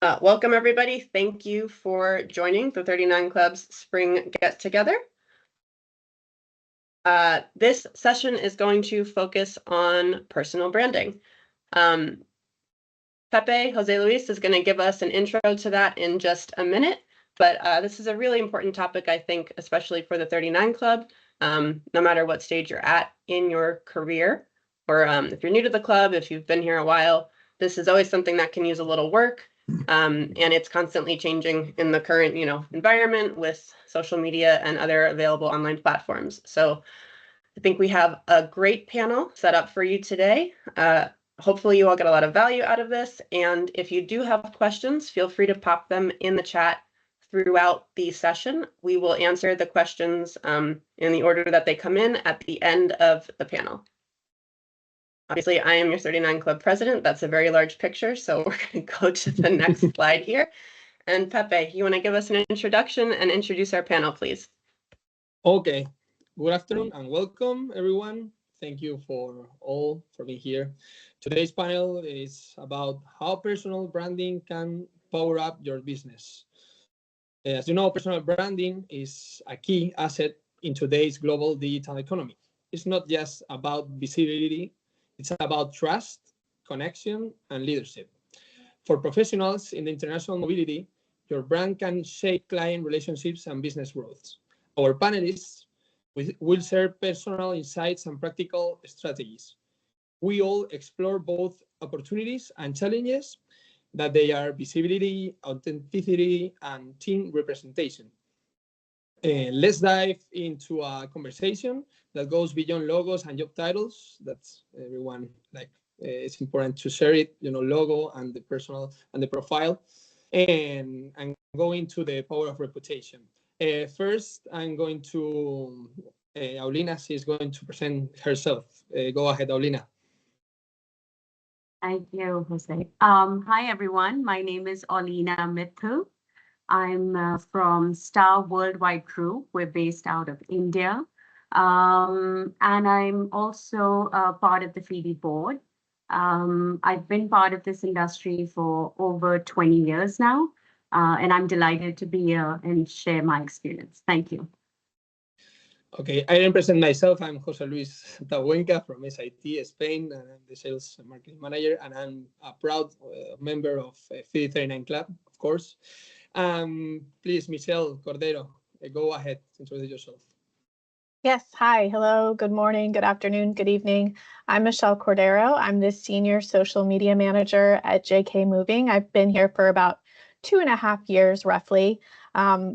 Welcome, everybody. Thank you for joining the 39 Club's Spring Get Together. This session is going to focus on personal branding. Pepe Jose Luis is going to give us an intro to that in just a minute, but this is a really important topic, I think, especially for the 39 Club, no matter what stage you're at in your career, or if you're new to the club, if you've been here a while, this is always something that can use a little work. And it's constantly changing in the current, environment with social media and other available online platforms. So I think we have a great panel set up for you today. Hopefully you all get a lot of value out of this. And if you do have questions, feel free to pop them in the chat throughout the session. We will answer the questions in the order that they come in at the end of the panel. Obviously, I am your 39 Club president. That's a very large picture, so we're going to go to the next slide here. And Pepe, you want to give us an introduction and introduce our panel, please? Okay. Good afternoon and welcome, everyone. Thank you for being here. Today's panel is about how personal branding can power up your business. As you know, personal branding is a key asset in today's global digital economy. It's not just about visibility. It's about trust, connection, and leadership. For professionals in the international mobility, your brand can shape client relationships and business growth. Our panelists will share personal insights and practical strategies. We all explore both opportunities and challenges that they are visibility, authenticity, and team representation. Let's dive into a conversation that goes beyond logos and job titles. That's everyone it's important to share it, logo and the personal and the profile, and go into the power of reputation. First, I'm going to Aulina. She's going to present herself. Go ahead, Aulina. Thank you, Jose. Hi, everyone. My name is Aulina Mithu. I'm from Star Worldwide Group. We're based out of India. And I'm also part of the FIDI board. I've been part of this industry for over 20 years now, and I'm delighted to be here and share my experience. Thank you. Okay, I represent myself. I'm Jose Luis Tabuenca from SIT, Spain, and I'm the sales and marketing manager, and I'm a proud member of FIDI 39 Club, of course. Please, Michelle Cordero, go ahead, introduce yourself. Yes, hi, hello, good morning, good afternoon, good evening. I'm Michelle Cordero. I'm the Senior Social Media Manager at JK Moving. I've been here for about 2.5 years, roughly.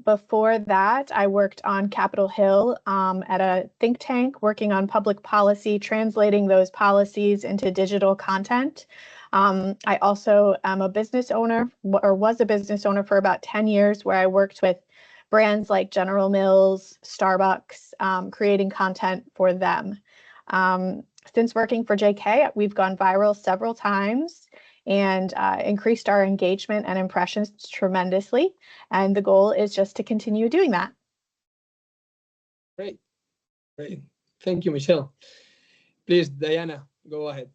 Before that, I worked on Capitol Hill at a think tank, working on public policy, translating those policies into digital content. I also am a business owner, or was a business owner for about 10 years, where I worked with brands like General Mills, Starbucks, creating content for them. Since working for JK, we've gone viral several times and increased our engagement and impressions tremendously. And the goal is just to continue doing that. Great. Thank you, Michelle. Please, Diana, go ahead.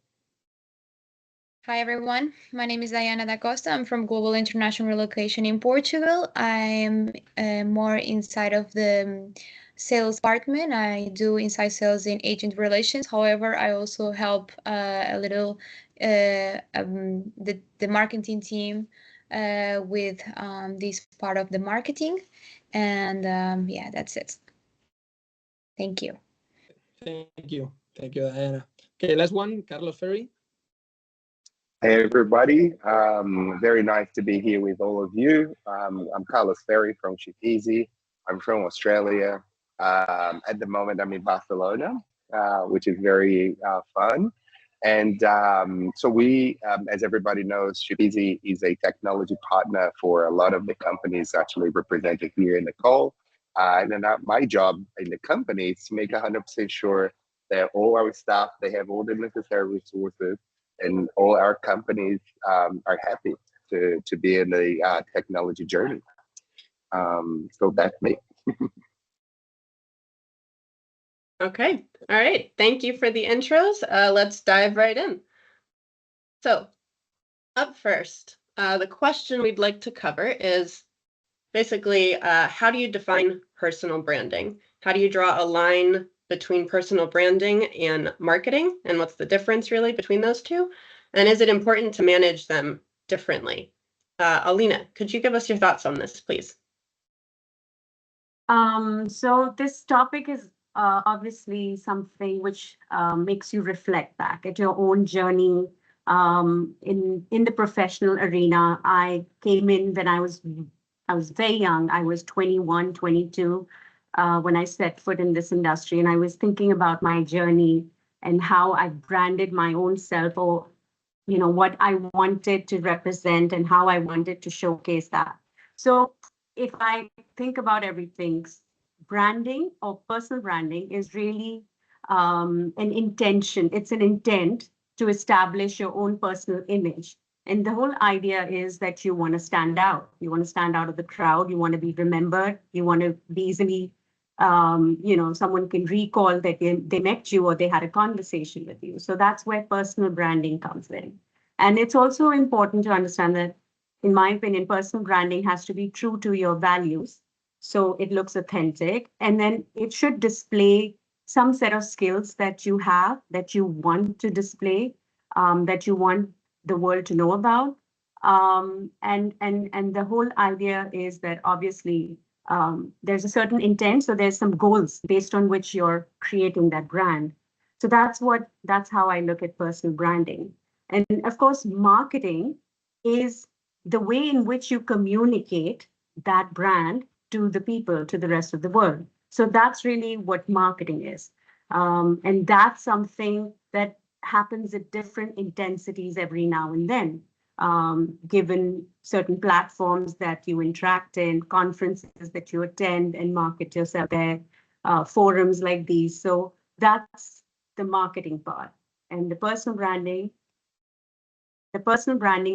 Hi, everyone. My name is Diana da Costa. I'm from Global International Relocation in Portugal. I am more inside of the sales department. I do inside sales in agent relations. However, I also help a little the marketing team with this part of the marketing. And yeah, that's it. Thank you. Thank you, Diana. Okay, last one, Carlos Ferry. Hey everybody, very nice to be here with all of you. I'm Carlos Ferry from Shipeasy. I'm from Australia. At the moment I'm in Barcelona, which is very fun. And so we, as everybody knows, Shipeasy is a technology partner for a lot of the companies actually represented here in the call. And then my job in the company is to make 100% sure that all our staff, they have all the necessary resources, and all our companies are happy to be in the technology journey. So that's me. Okay, all right. Thank you for the intros. Let's dive right in. So up first, The question we'd like to cover is basically, how do you define personal branding? How do you draw a line between personal branding and marketing? And what's the difference really between those two? And is it important to manage them differently? Alina, could you give us your thoughts on this, please? So this topic is obviously something which makes you reflect back at your own journey in the professional arena. I came in when I was very young. I was 21, 22 when I set foot in this industry, and I was thinking about my journey and how I branded my own self, or what I wanted to represent and how I wanted to showcase that. So if I think about everything, branding or personal branding is really an intention. It's an intent to establish your own personal image. And the whole idea is that you want to stand out. You want to stand out of the crowd. You want to be remembered. You want to be easily, someone can recall that they met you or they had a conversation with you. So that's where personal branding comes in. And it's also important to understand that, in my opinion, personal branding has to be true to your values. So it looks authentic. And then it should display some set of skills that you have, that you want to display, that you want the world to know about. And the whole idea is that obviously there's a certain intent. So there's some goals based on which you're creating that brand. So that's how I look at personal branding. And of course, marketing is the way in which you communicate that brand to the people, to the rest of the world. So that's really what marketing is. And that's something that happens at different intensities every now and then, given certain platforms that you interact in, conferences that you attend and market yourself there, forums like these. So that's the marketing part. And the personal branding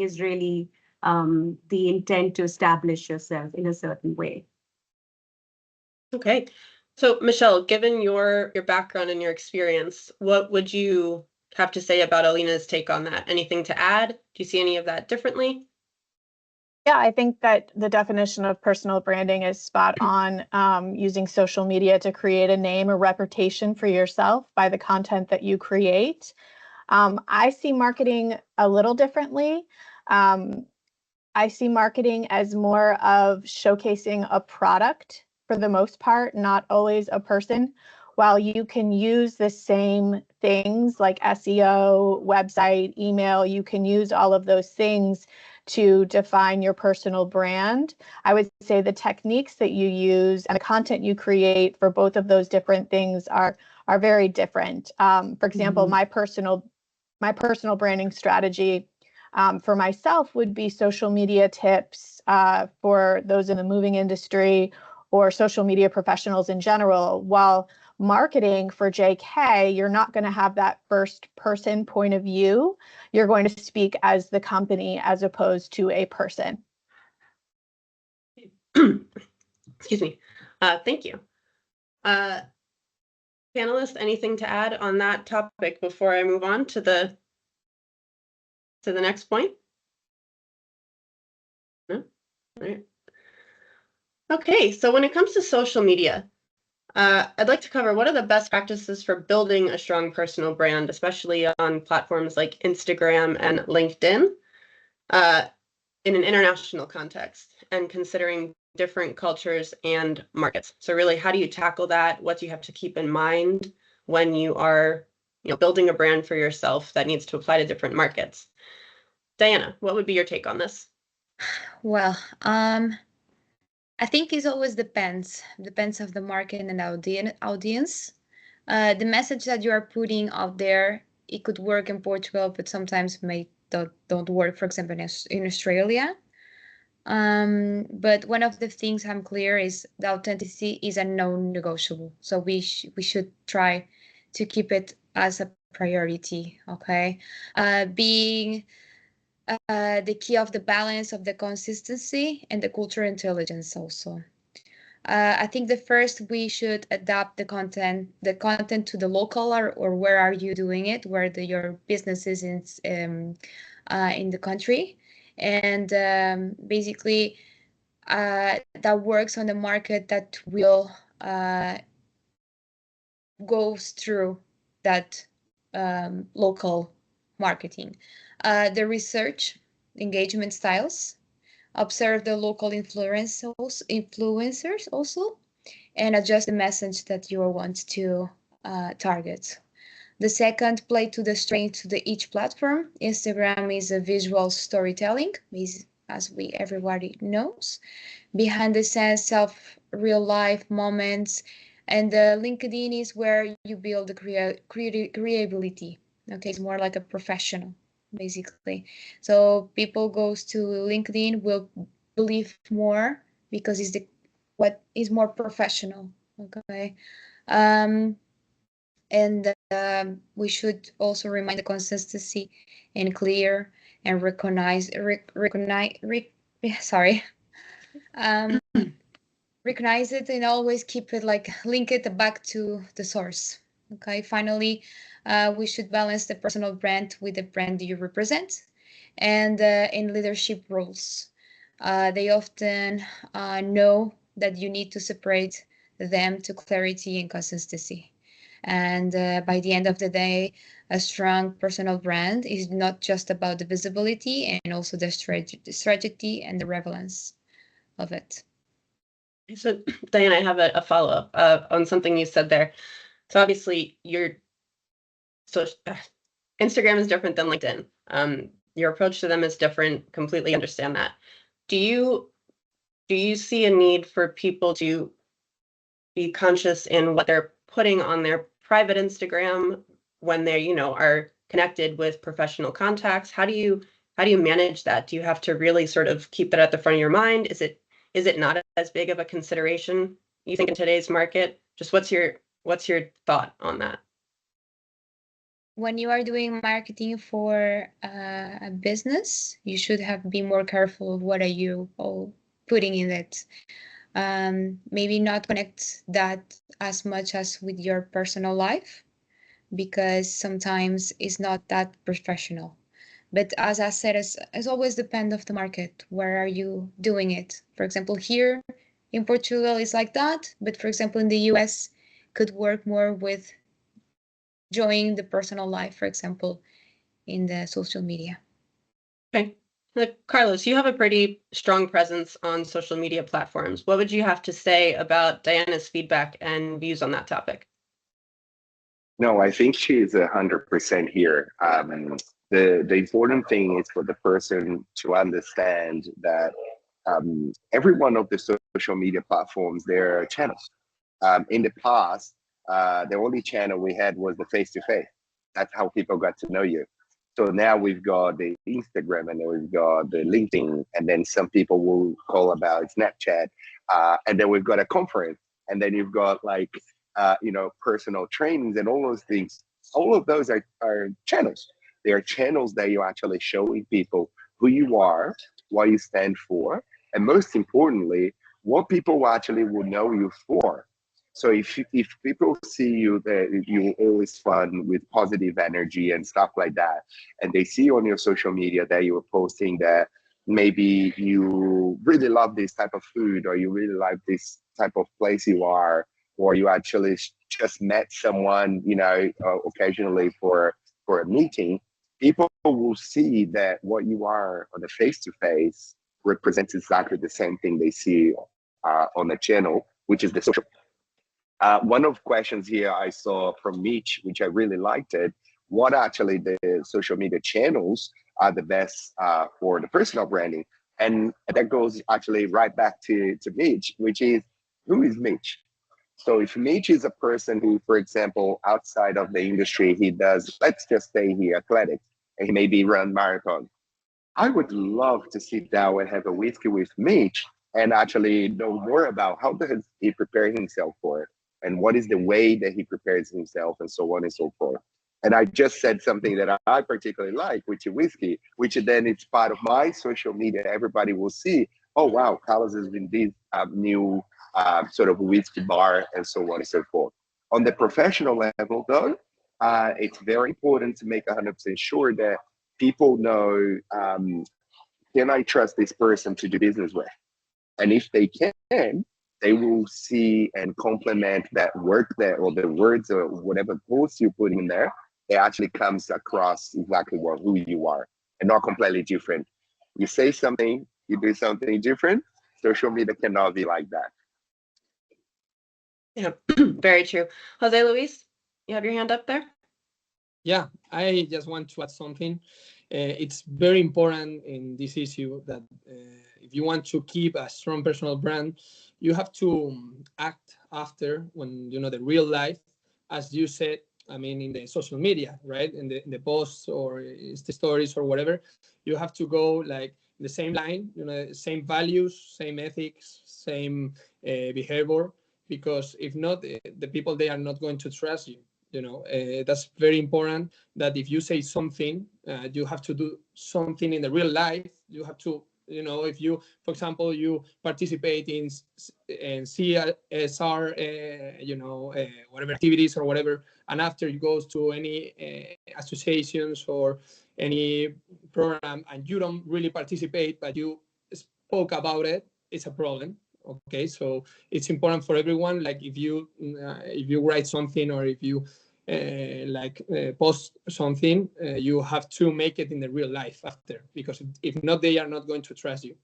is really the intent to establish yourself in a certain way. Okay. So Michelle, given your background and your experience, what would you have to say about Alina's take on that? Anything to add? Do you see any of that differently? Yeah, I think that the definition of personal branding is spot on. Using social media to create a name or reputation for yourself by the content that you create. I see marketing a little differently. I see marketing as more of showcasing a product for the most part, not always a person. While you can use the same things like SEO, website, email, you can use all of those things to define your personal brand. I would say the techniques that you use and the content you create for both of those different things are very different. For example, my personal branding strategy for myself would be social media tips for those in the moving industry or social media professionals in general. While marketing for JK, you're not going to have that first person point of view. You're going to speak as the company as opposed to a person. Excuse me. Thank you. Panelists, anything to add on that topic before I move on to the next point? No? All right. Okay, so when it comes to social media, I'd like to cover what are the best practices for building a strong personal brand, especially on platforms like Instagram and LinkedIn, in an international context and considering different cultures and markets. So really, how do you tackle that? What do you have to keep in mind when you are, building a brand for yourself that needs to apply to different markets? Diana, what would be your take on this? Well, I think it always depends of the market and audience. The message that you are putting out there, it could work in Portugal, but sometimes don't work, for example, in Australia. But one of the things I'm clear is the authenticity is a non-negotiable. So we should try to keep it as a priority, okay? Being the key of the balance of the consistency and the cultural intelligence also. I think the first we should adapt the content to the local or where are you doing it, where your business is in the country. And basically that works on the market that will goes through that local marketing. The research, engagement styles, observe the local influencers also, and adjust the message that you want to target. The second, play to the strength to each platform. Instagram is a visual storytelling, as everybody knows. Behind the scenes, real life moments, and LinkedIn is where you build the creativity. Okay, it's more like a professional, basically. So people goes to LinkedIn will believe more because it's what is more professional. Okay, and we should also remind the consistency and clear and sorry. Recognize it and always keep it link it back to the source. Okay, finally, we should balance the personal brand with the brand you represent. And in leadership roles, they often know that you need to separate them to clarity and consistency. And by the end of the day, a strong personal brand is not just about the visibility and also the strategy and the relevance of it. So, Diane, I have a follow-up on something you said there. So obviously, Instagram is different than LinkedIn. Your approach to them is different. Completely understand that. Do you see a need for people to be conscious in what they're putting on their private Instagram when they, are connected with professional contacts? How do you manage that? Do you have to really sort of keep that at the front of your mind? Is it not as big of a consideration, you think, in today's market? Just what's your thought on that? When you are doing marketing for a business, you should be more careful of what are you all putting in it. Maybe not connect that as much as with your personal life, because sometimes it's not that professional. But as I said, it's always depend of the market. Where are you doing it? For example, here in Portugal, it's like that. But for example, in the US, could work more with joining the personal life, for example, in the social media. Okay. Carlos, you have a pretty strong presence on social media platforms. What would you have to say about Diana's feedback and views on that topic? No, I think she's 100% here. The important thing is for the person to understand that every one of the social media platforms, there are channels. In the past, the only channel we had was the face-to-face. That's how people got to know you. So now we've got the Instagram, and then we've got the LinkedIn, and then some people will call about Snapchat, and then we've got a conference, and then you've got personal trainings and all those things. All of those are channels. They are channels that you're actually showing people who you are, what you stand for, and most importantly, what people actually will know you for. So if people see you that you're always fun with positive energy and stuff like that, and they see on your social media that you are posting that maybe you really love this type of food, or you really like this type of place you are, or you actually just met someone, occasionally for a meeting, people will see that what you are on the face-to-face represents exactly the same thing they see on the channel, which is the social. One of the questions here I saw from Mitch, which I really liked it, what actually the social media channels are the best for the personal branding? And that goes actually right back to Mitch, which is, who is Mitch? So if Mitch is a person who, for example, outside of the industry, he does, let's just say here, athletics, and he maybe run marathon. I would love to sit down and have a whiskey with Mitch and actually know more about how does he prepare himself for it, and what is the way that he prepares himself, and so on and so forth. And I just said something that I particularly like, which is whiskey, which then it's part of my social media. Everybody will see, oh, wow, Carlos has been this new sort of whiskey bar, and so on and so forth. On the professional level, though, it's very important to make 100% sure that people know can I trust this person to do business with? And if they can, they will see and complement that work there, or the words or whatever posts you put in there. It actually comes across exactly who you are, and not completely different. You say something, you do something different. Social media cannot be like that. Yeah, very true. Jose Luis, you have your hand up there? Yeah, I just want to add something. It's very important in this issue that if you want to keep a strong personal brand, you have to act after when you know the real life, as you said. I mean, in the social media, right? In the posts or the stories or whatever, you have to go like the same line, you know, same values, same ethics, same behavior. Because if not, the people, they are not going to trust you. You know, that's very important, that if you say something, you have to do something in the real life. You have to, you know, if you, for example, you participate in CSR, you know, whatever activities or whatever, and after you go to any associations or any program and you don't really participate, but you spoke about it, it's a problem. Okay, so it's important for everyone. Like if you write something, or if you post something, you have to make it in the real life after, because if not, they are not going to trust you.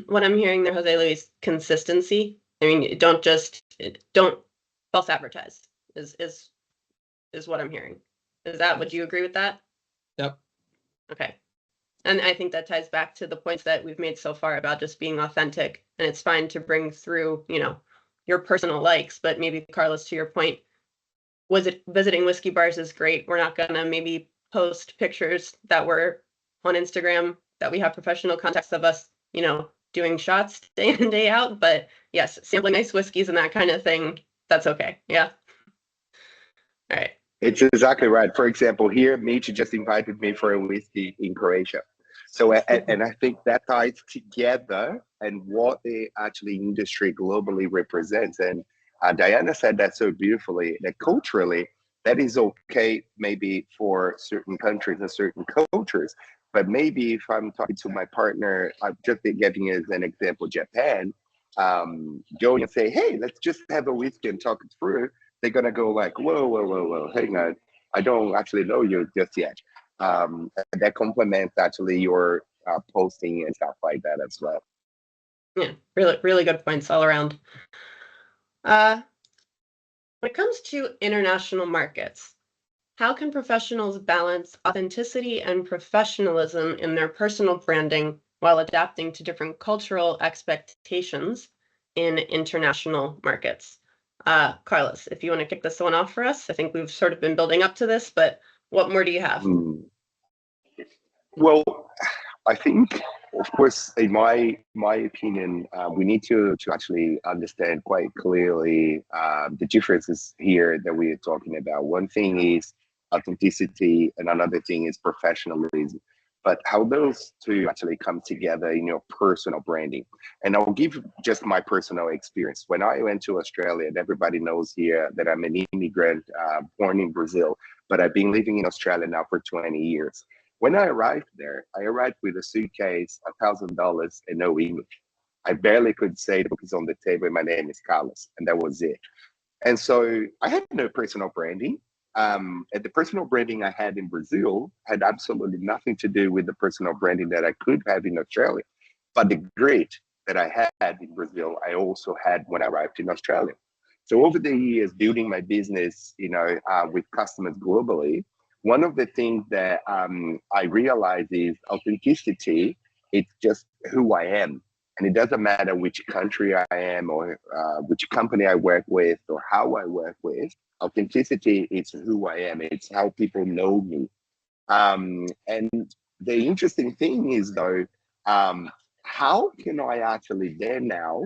What I'm hearing there, Jose Luis, consistency. I mean, don't false advertise is what I'm hearing. Is that, would you agree with that? Yep. Okay. And I think that ties back to the points that we've made so far about just being authentic. And it's fine to bring through, you know, your personal likes, but maybe, Carlos, to your point, visiting whiskey bars is great. We're not gonna maybe post pictures that were on Instagram that we have professional contacts of us, you know, doing shots day in and day out. But yes, sampling nice whiskeys and that kind of thing, that's okay. Yeah. All right. It's exactly right. For example, here, Mitch just invited me for a whiskey in Croatia. So, and I think that ties together and what the actually industry globally represents. And Diana said that so beautifully, that culturally, that is okay maybe for certain countries and certain cultures. But maybe if I'm talking to my partner, I'm just giving as an example, Japan, going and say, hey, let's just have a whiskey and talk it through. They're gonna go like, whoa, hang on, I don't actually know you just yet. That complements actually your posting and stuff like that as well. Yeah, really good points all around. When it comes to international markets, how can professionals balance authenticity and professionalism in their personal branding while adapting to different cultural expectations in international markets? Carlos, if you want to kick this one off for us, I think we've sort of been building up to this, but what more do you have? Well, I think, of course, in my opinion, we need to actually understand quite clearly the differences here that we are talking about. One thing is authenticity, and another thing is professionalism. But how those two actually come together in your personal branding. And I'll give just my personal experience. When I went to Australia, and everybody knows here that I'm an immigrant born in Brazil, but I've been living in Australia now for 20 years. When I arrived there, I arrived with a suitcase, $1,000, and no English. I barely could say the book is on the table and my name is Carlos, and that was it. And so I had no personal branding. And the personal branding I had in Brazil had absolutely nothing to do with the personal branding that I could have in Australia. But the grit that I had in Brazil, I also had when I arrived in Australia. So over the years, building my business, with customers globally, one of the things that I realized is authenticity. It's just who I am. And it doesn't matter which country I am or which company I work with or how I work with. Authenticity is who I am. It's how people know me. And the interesting thing is, though, how can I actually then now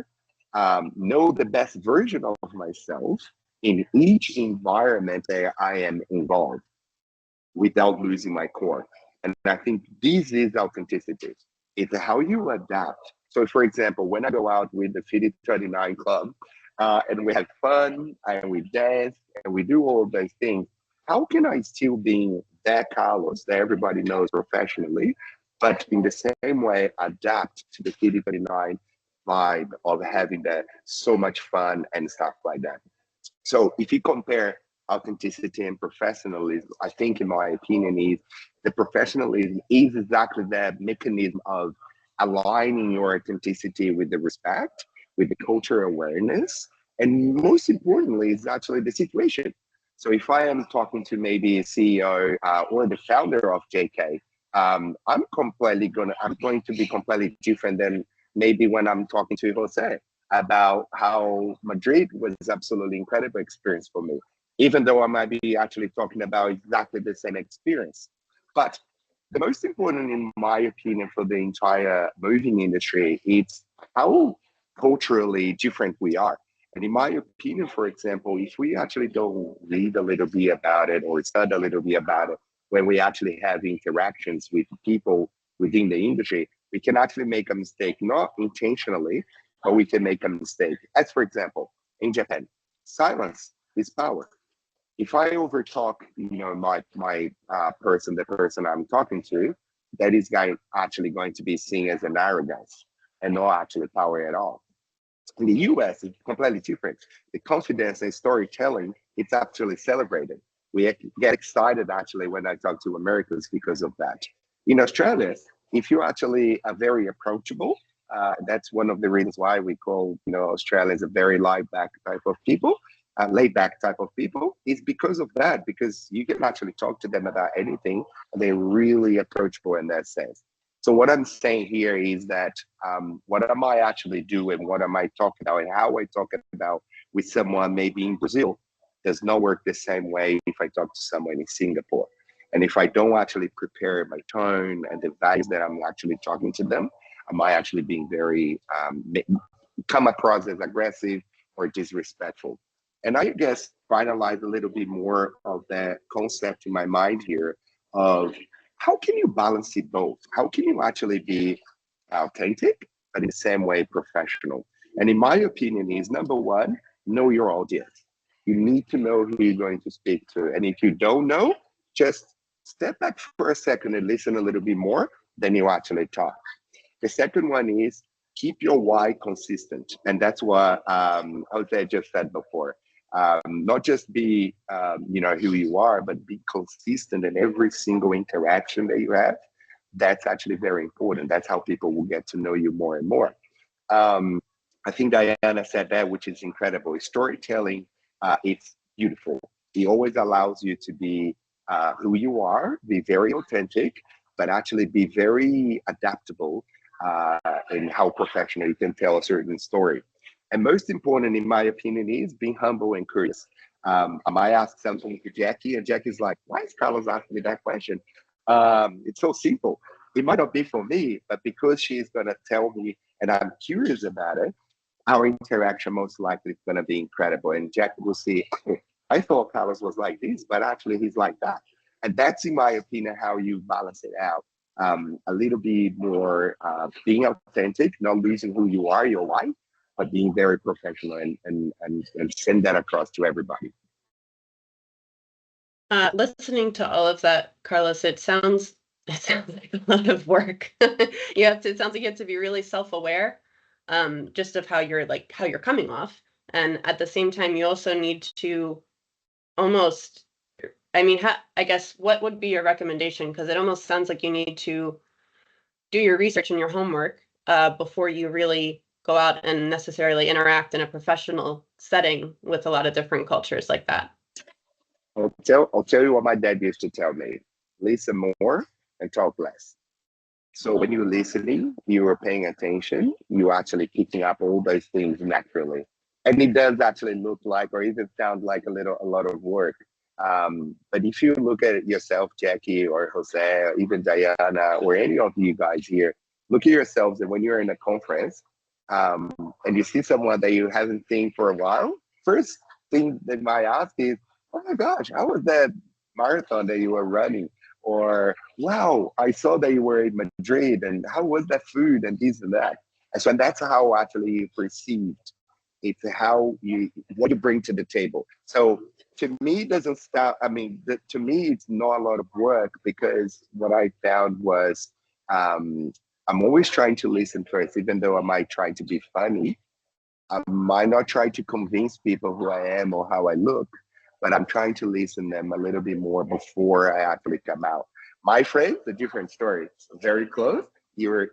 know the best version of myself in each environment that I am involved without losing my core? And I think this is authenticity. It's how you adapt. So, for example, when I go out with the FIDI 39 Club and we have fun and we dance and we do all of those things, how can I still be that Carlos that everybody knows professionally, but in the same way, adapt to the FIDI 39 vibe of having that so much fun and stuff like that. So if you compare authenticity and professionalism, I think, in my opinion, is the professionalism is exactly that mechanism of aligning your authenticity with the respect, with the cultural awareness, and most importantly, is actually the situation. So if I am talking to maybe a CEO or the founder of JK, I'm going to be completely different than maybe when I'm talking to Jose about how Madrid was absolutely incredible experience for me, even though I might be actually talking about exactly the same experience. But the most important, in my opinion, for the entire moving industry, it's how culturally different we are. And in my opinion, for example, if we actually don't read a little bit about it or study a little bit about it, when we actually have interactions with people within the industry, we can actually make a mistake, not intentionally, but we can make a mistake. As for example, in Japan, silence is power. If I overtalk, my person, the person I'm talking to, that is actually going to be seen as an arrogance and not actually power at all. In the US, it's completely different. The confidence and storytelling, it's actually celebrated. We get excited actually when I talk to Americans because of that. In Australia, if you actually are very approachable, that's one of the reasons why we call Australians a very laid back type of people. Is because of that, because you can actually talk to them about anything, and they're really approachable in that sense. So what I'm saying here is that what am I actually doing? What am I talking about? And how I talk about with someone maybe in Brazil does not work the same way if I talk to someone in Singapore. And if I don't actually prepare my tone and the values that I'm actually talking to them, am I actually being very come across as aggressive or disrespectful? And I guess finalize a little bit more of that concept in my mind here of how can you balance it both? How can you actually be authentic, but in the same way professional? And in my opinion is number one, know your audience. You need to know who you're going to speak to. And if you don't know, just step back for a second and listen a little bit more, then you actually talk. The second one is keep your why consistent. And that's what Jose just said before. Not just be, who you are, but be consistent in every single interaction that you have. That's actually very important. That's how people will get to know you more and more. I think Diana said that, which is incredible. Storytelling, it's beautiful. It always allows you to be who you are, be very authentic, but actually be very adaptable in how professional you can tell a certain story. And most important, in my opinion, is being humble and curious. I might ask something to Jackie, and Jackie's like, why is Carlos asking me that question? It's so simple. It might not be for me, but because she's going to tell me and I'm curious about it, our interaction most likely is going to be incredible. And Jackie will see, oh, I thought Carlos was like this, but actually he's like that. And that's, in my opinion, how you balance it out. A little bit more being authentic, not losing who you are, your life, but being very professional and send that across to everybody. Listening to all of that, Carlos, it sounds like a lot of work. It sounds like you have to be really self-aware, just of how you're coming off. And at the same time, you also need to almost, I guess, what would be your recommendation? Because it almost sounds like you need to do your research and your homework before you really go out and necessarily interact in a professional setting with a lot of different cultures like that. I'll tell you what my dad used to tell me: listen more and talk less. So when you're listening, you are paying attention, you're actually picking up all those things naturally. And it does actually look like, or even sound like a lot of work. But if you look at it yourself, Jackie or Jose, or even Diana, or any of you guys here, look at yourselves, and when you're in a conference and you see someone that you haven't seen for a while, first thing they might ask is, oh my gosh, how was that marathon that you were running? Or, wow, I saw that you were in Madrid, and how was that food and this and that? And so that's how actually you perceived. It's what you bring to the table. So to me, it doesn't stop. To me, it's not a lot of work, because what I found was I'm always trying to listen first, even though I might try to be funny. I might not try to convince people who I am or how I look, but I'm trying to listen them a little bit more before I actually come out. My friends, a different story. Very close. You're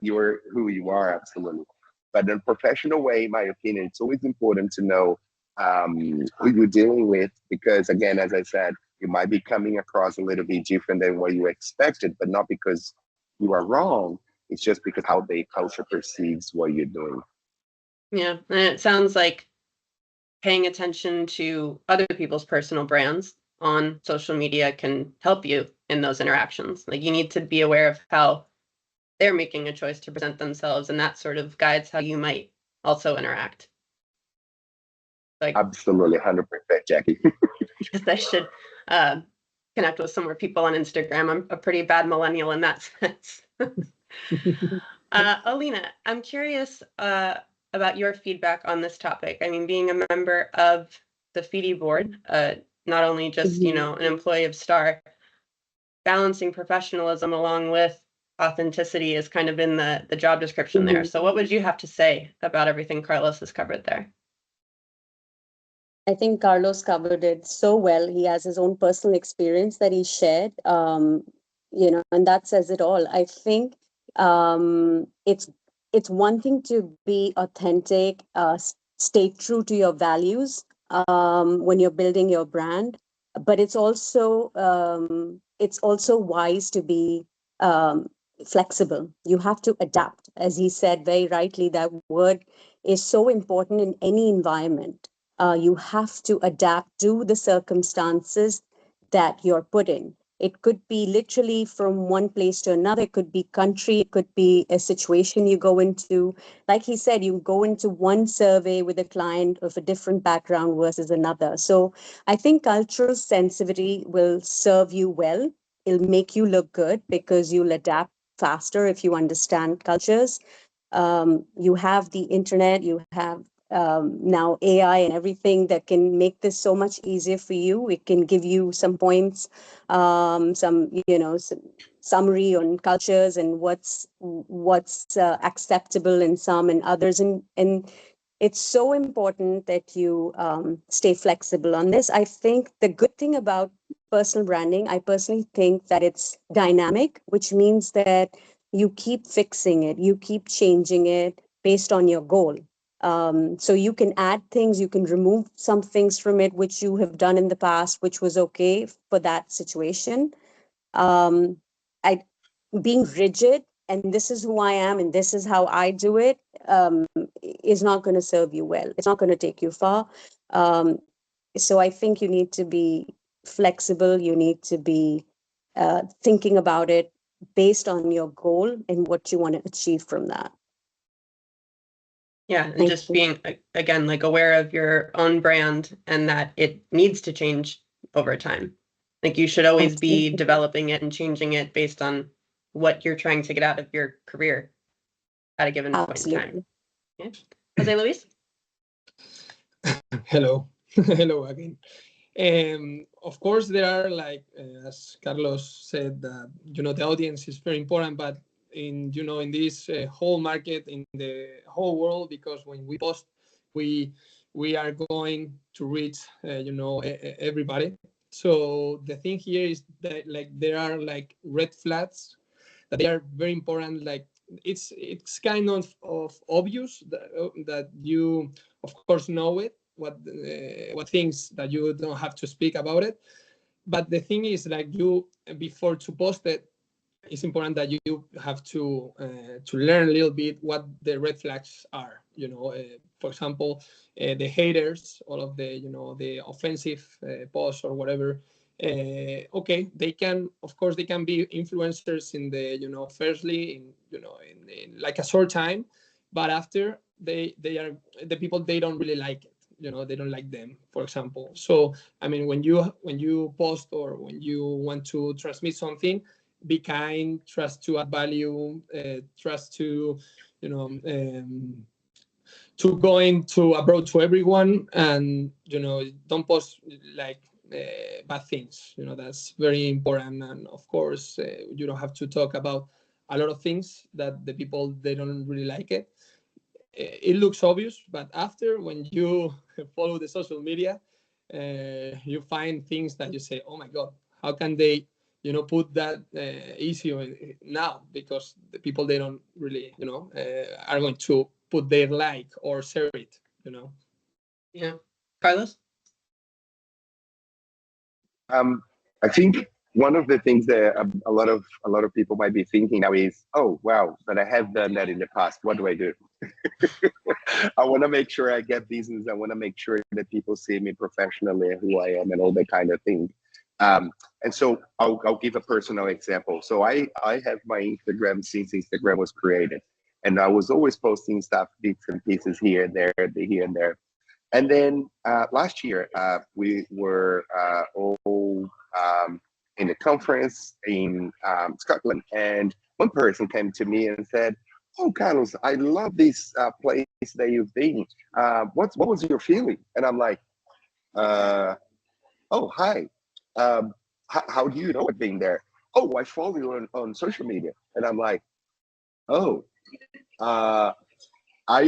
who you are, absolutely. But in a professional way, in my opinion, it's always important to know who you're dealing with, because again, as I said, you might be coming across a little bit different than what you expected, but not because you are wrong. It's just because how the culture perceives what you're doing. Yeah, and it sounds like paying attention to other people's personal brands on social media can help you in those interactions. Like, you need to be aware of how they're making a choice to present themselves, and that sort of guides how you might also interact. Like, Absolutely, 100%, Jackie. because I should connect with some more people on Instagram. I'm a pretty bad millennial in that sense. Alina, I'm curious about your feedback on this topic. I mean, being a member of the FIDI board, not only just, you know, an employee of STAR, balancing professionalism along with authenticity is kind of in the job description there. So what would you have to say about everything Carlos has covered there? I think Carlos covered it so well. He has his own personal experience that he shared, and that says it all. I think it's one thing to be authentic, stay true to your values when you're building your brand, but it's also wise to be flexible. You have to adapt, as he said very rightly. That word is so important in any environment. You have to adapt to the circumstances that you're put in. It could be literally from one place to another. It could be country. It could be a situation you go into. Like he said, you go into one survey with a client of a different background versus another. So I think cultural sensitivity will serve you well. It'll make you look good because you'll adapt faster if you understand cultures. You have the internet, you have now AI and everything that can make this so much easier for you. It can give you some points, some summary on cultures and what's acceptable in some and others, and it's so important that you stay flexible on this. I think the good thing about personal branding, I personally think that it's dynamic, which means that you keep fixing it, you keep changing it based on your goal. So you can add things, you can remove some things from it, which you have done in the past, which was okay for that situation. I being rigid and this is who I am and this is how I do it is not going to serve you well. It's not going to take you far. So I think you need to be flexible. You need to be thinking about it based on your goal and what you want to achieve from that. Yeah, and Thank just you. being, again, like aware of your own brand and that it needs to change over time. Like, you should always be Absolutely. developing it and changing it based on what you're trying to get out of your career at a given point in time. Absolutely. Yeah. Jose Luis? Hello. Hello again. Of course, there are, like, as Carlos said, the audience is very important, but in this whole market, in the whole world, because when we post, we are going to reach, everybody. So the thing here is that, like, there are like red flags that they are very important. Like, it's kind of obvious that you, of course, know it, what things that you don't have to speak about it. But the thing is, like, you, before to post it, it's important that you have to learn a little bit what the red flags are. For example, the haters, all of the the offensive posts or whatever. Okay, they can, of course, they can be influencers in the firstly in like a short time, but after they are the people, they don't really like it. They don't like them, for example. So I mean, when you post or when you want to transmit something, be kind, trust to add value, trust to to going to abroad to everyone, and don't post like bad things. That's very important. And of course, you don't have to talk about a lot of things that the people, they don't really like it. It looks obvious, but after, when you follow the social media, you find things that you say, oh my God, how can they, put that issue now? Because the people, they don't really, are going to put their like or share it, Yeah. Carlos? I think one of the things that a lot of people might be thinking now is, oh wow, but I have done that in the past. What do I do? I want to make sure I get business. I want to make sure that people see me professionally, who I am, and all that kind of thing. And so I'll give a personal example. So I have my Instagram since Instagram was created, and I was always posting stuff, bits and pieces here and there, here and there. And then last year, we were all in a conference in Scotland, and one person came to me and said, "Oh, Carlos, I love this place that you've been. What was your feeling?" And I'm like, "Oh, hi. How do you know I've been there?" "Oh, I follow you on social media." And I'm like, "Oh, I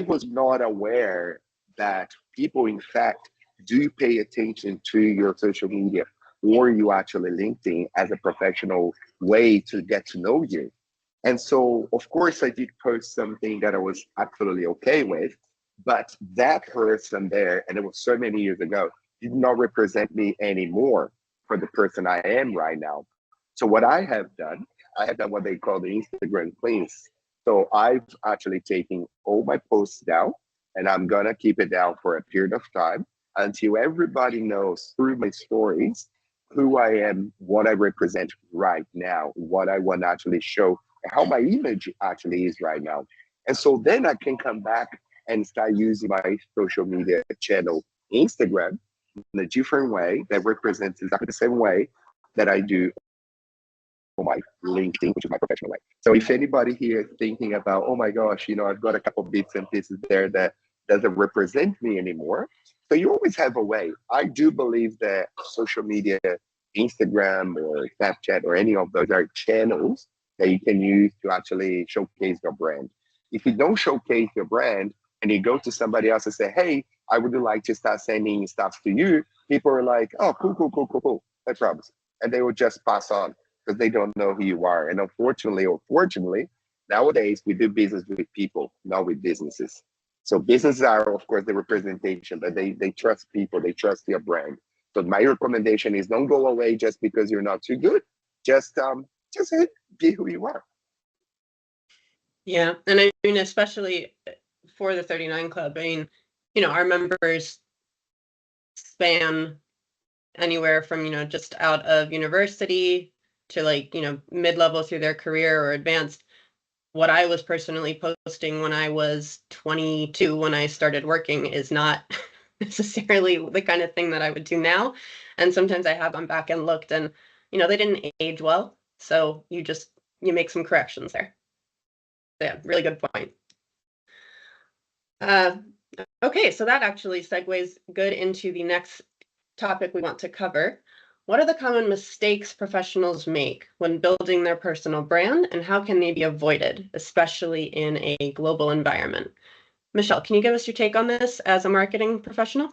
was not aware that people, in fact, do pay attention to your social media or you actually LinkedIn as a professional way to get to know you." And so, of course, I did post something that I was absolutely okay with, but that person there, and it was so many years ago, did not represent me anymore for the person I am right now. So what I have done what they call the Instagram cleanse. So I've actually taken all my posts down, and I'm gonna keep it down for a period of time until everybody knows through my stories who I am, what I represent right now, what I want to actually show, how my image actually is right now. And so then I can come back and start using my social media channel, Instagram, in a different way that represents exactly the same way that I do on my LinkedIn, which is my professional way. So if anybody here is thinking about, oh my gosh, I've got a couple bits and pieces there that doesn't represent me anymore. So you always have a way. I do believe that social media, Instagram or Snapchat or any of those are channels that you can use to actually showcase your brand. If you don't showcase your brand and you go to somebody else and say, hey, I would like to start sending stuff to you, people are like, oh, cool, no problems. And they will just pass on because they don't know who you are. And unfortunately or fortunately, nowadays we do business with people, not with businesses. So businesses are, of course, the representation, but they trust people, they trust your brand. So my recommendation is don't go away just because you're not too good. Just be who you are. Yeah, and I mean, especially for the 39 Club, I mean, our members span anywhere from, just out of university to like, mid-level through their career or advanced. What I was personally posting when I was 22, when I started working, is not necessarily the kind of thing that I would do now. And sometimes I have gone back and looked and, they didn't age well. So you make some corrections there. Yeah, really good point. Okay, so that actually segues good into the next topic we want to cover. What are the common mistakes professionals make when building their personal brand, and how can they be avoided, especially in a global environment? Michelle, can you give us your take on this as a marketing professional?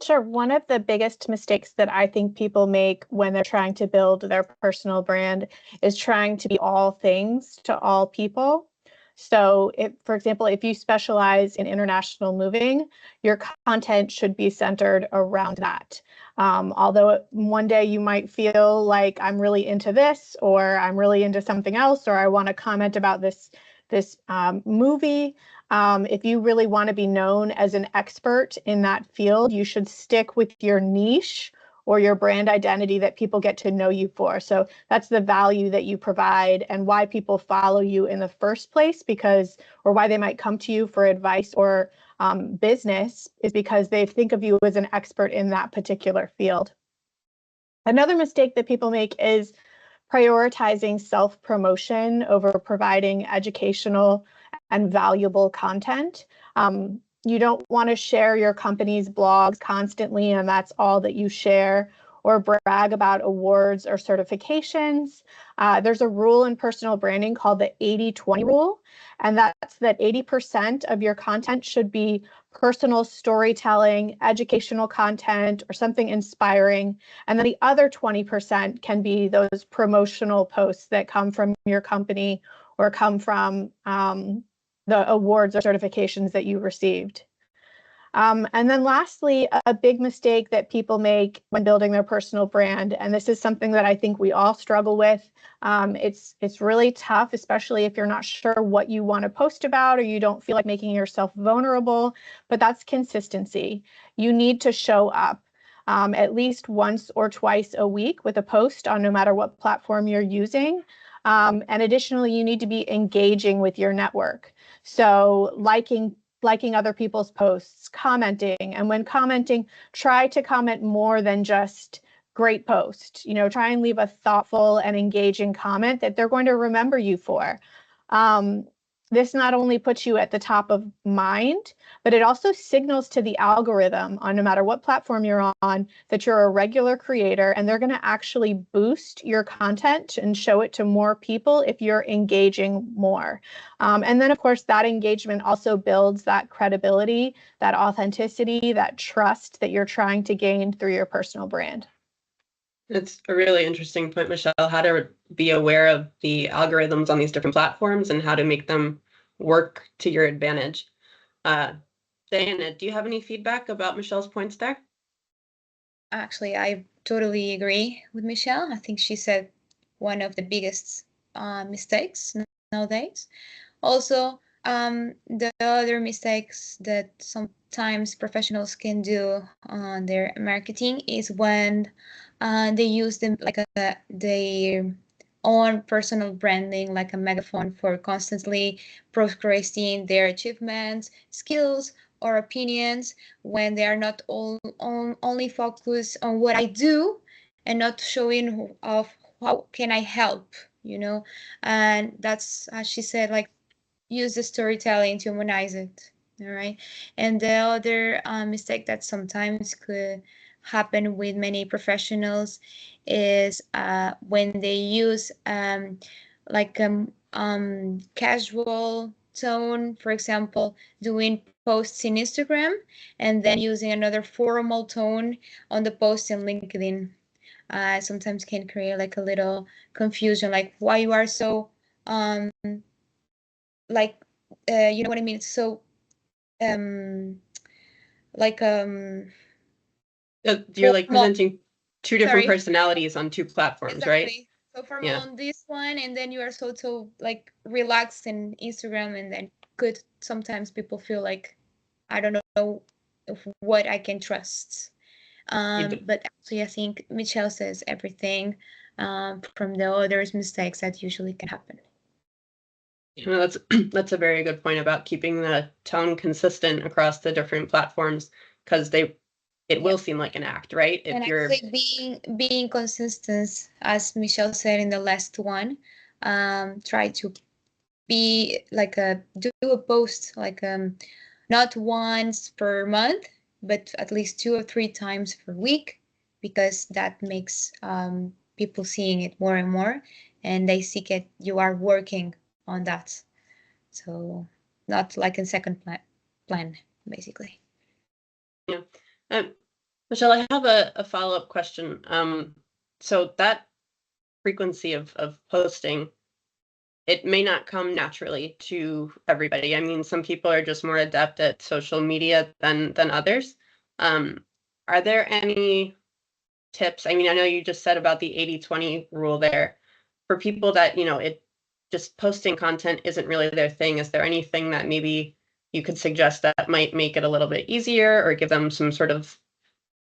Sure. One of the biggest mistakes that I think people make when they're trying to build their personal brand is trying to be all things to all people. So for example, if you specialize in international moving, your content should be centered around that. Although one day you might feel like I'm really into this, or I'm really into something else, or I want to comment about this movie. If you really want to be known as an expert in that field, you should stick with your niche or your brand identity that people get to know you for. So that's the value that you provide and why people follow you in the first place, or why they might come to you for advice or business, is because they think of you as an expert in that particular field. Another mistake that people make is prioritizing self-promotion over providing educational and valuable content. You don't want to share your company's blogs constantly, and that's all that you share, or brag about awards or certifications. There's a rule in personal branding called the 80-20 rule, and that's that 80% of your content should be personal storytelling, educational content, or something inspiring. And then the other 20% can be those promotional posts that come from your company or come from the awards or certifications that you received. And then lastly, a big mistake that people make when building their personal brand, and this is something that I think we all struggle with. It's really tough, especially if you're not sure what you want to post about or you don't feel like making yourself vulnerable, but that's consistency. You need to show up at least once or twice a week with a post on no matter what platform you're using. And additionally, you need to be engaging with your network. So liking other people's posts, commenting, and when commenting, try to comment more than just great post. Try and leave a thoughtful and engaging comment that they're going to remember you for. This not only puts you at the top of mind, but it also signals to the algorithm on no matter what platform you're on that you're a regular creator, and they're going to actually boost your content and show it to more people if you're engaging more. And then, of course, that engagement also builds that credibility, that authenticity, that trust that you're trying to gain through your personal brand. It's a really interesting point, Michelle, how to be aware of the algorithms on these different platforms and how to make them work to your advantage. Diana, do you have any feedback about Michelle's points there? Actually, I totally agree with Michelle. I think she said one of the biggest mistakes nowadays. Also, the other mistakes that sometimes professionals can do on their marketing is when they use them like their own personal branding, like a megaphone for constantly progressing their achievements, skills, or opinions, when they are not only focused on what I do and not showing of how can I help, and that's, as she said, like, use the storytelling to humanize it. All right. And the other mistake that sometimes could happen with many professionals is when they use like casual tone, for example, doing posts in Instagram and then using another formal tone on the post in LinkedIn. Sometimes can create like a little confusion, like why you are so like you know what I mean? So like you're like formal. presenting two different Sorry. personalities on two platforms, right? Exactly. So formal Yeah. on this one, and then you are so like relaxed in Instagram, and then could sometimes people feel like I don't know what I can trust. But actually, I think Michelle says everything from the others' mistakes that usually can happen. That's a very good point about keeping the tone consistent across the different platforms, because it will seem like an act, right? If and you're actually being consistent, as Michelle said in the last one, try to be like do a post like not once per month, but at least 2 or 3 times per week, because that makes people seeing it more and more, and they see it you are working on that. So not like in second plan basically. Yeah. Michelle, I have a follow-up question. So that frequency of posting, it may not come naturally to everybody. I mean, some people are just more adept at social media than others. Are there any tips? I mean, I know you just said about the 80-20 rule there. For people that, it just posting content isn't really their thing, is there anything that maybe you could suggest that might make it a little bit easier or give them some sort of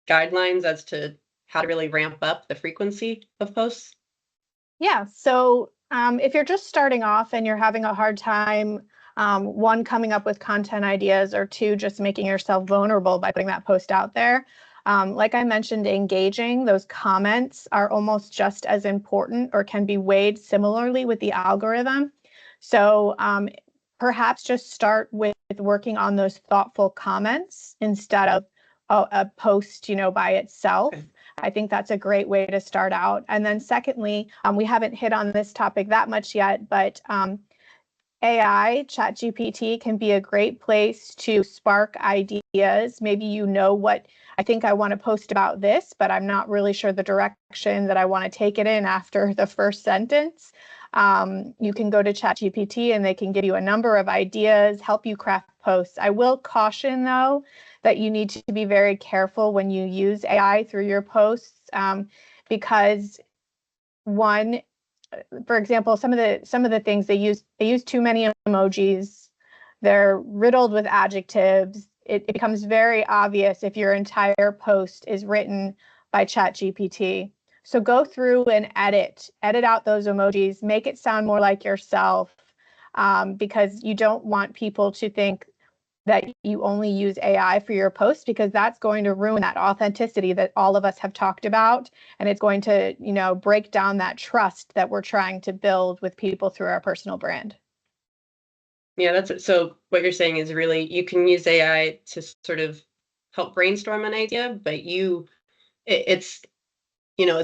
guidelines as to how to really ramp up the frequency of posts? Yeah, so if you're just starting off and you're having a hard time, one, coming up with content ideas, or two, just making yourself vulnerable by putting that post out there, like I mentioned, engaging, those comments are almost just as important or can be weighed similarly with the algorithm. So perhaps just start with working on those thoughtful comments instead of a post, by itself. Okay. I think that's a great way to start out. And then secondly, we haven't hit on this topic that much yet, but AI, ChatGPT, can be a great place to spark ideas. Maybe you know what, I think I want to post about this, but I'm not really sure the direction that I want to take it in after the first sentence. You can go to ChatGPT and they can give you a number of ideas, help you craft posts. I will caution, though, that you need to be very careful when you use AI through your posts, because one, for example, some of the things they use too many emojis. They're riddled with adjectives. It becomes very obvious if your entire post is written by ChatGPT. So go through and edit out those emojis, make it sound more like yourself, because you don't want people to think that you only use AI for your posts, because that's going to ruin that authenticity that all of us have talked about. And it's going to, break down that trust that we're trying to build with people through our personal brand. Yeah, so what you're saying is really you can use AI to sort of help brainstorm an idea, but it's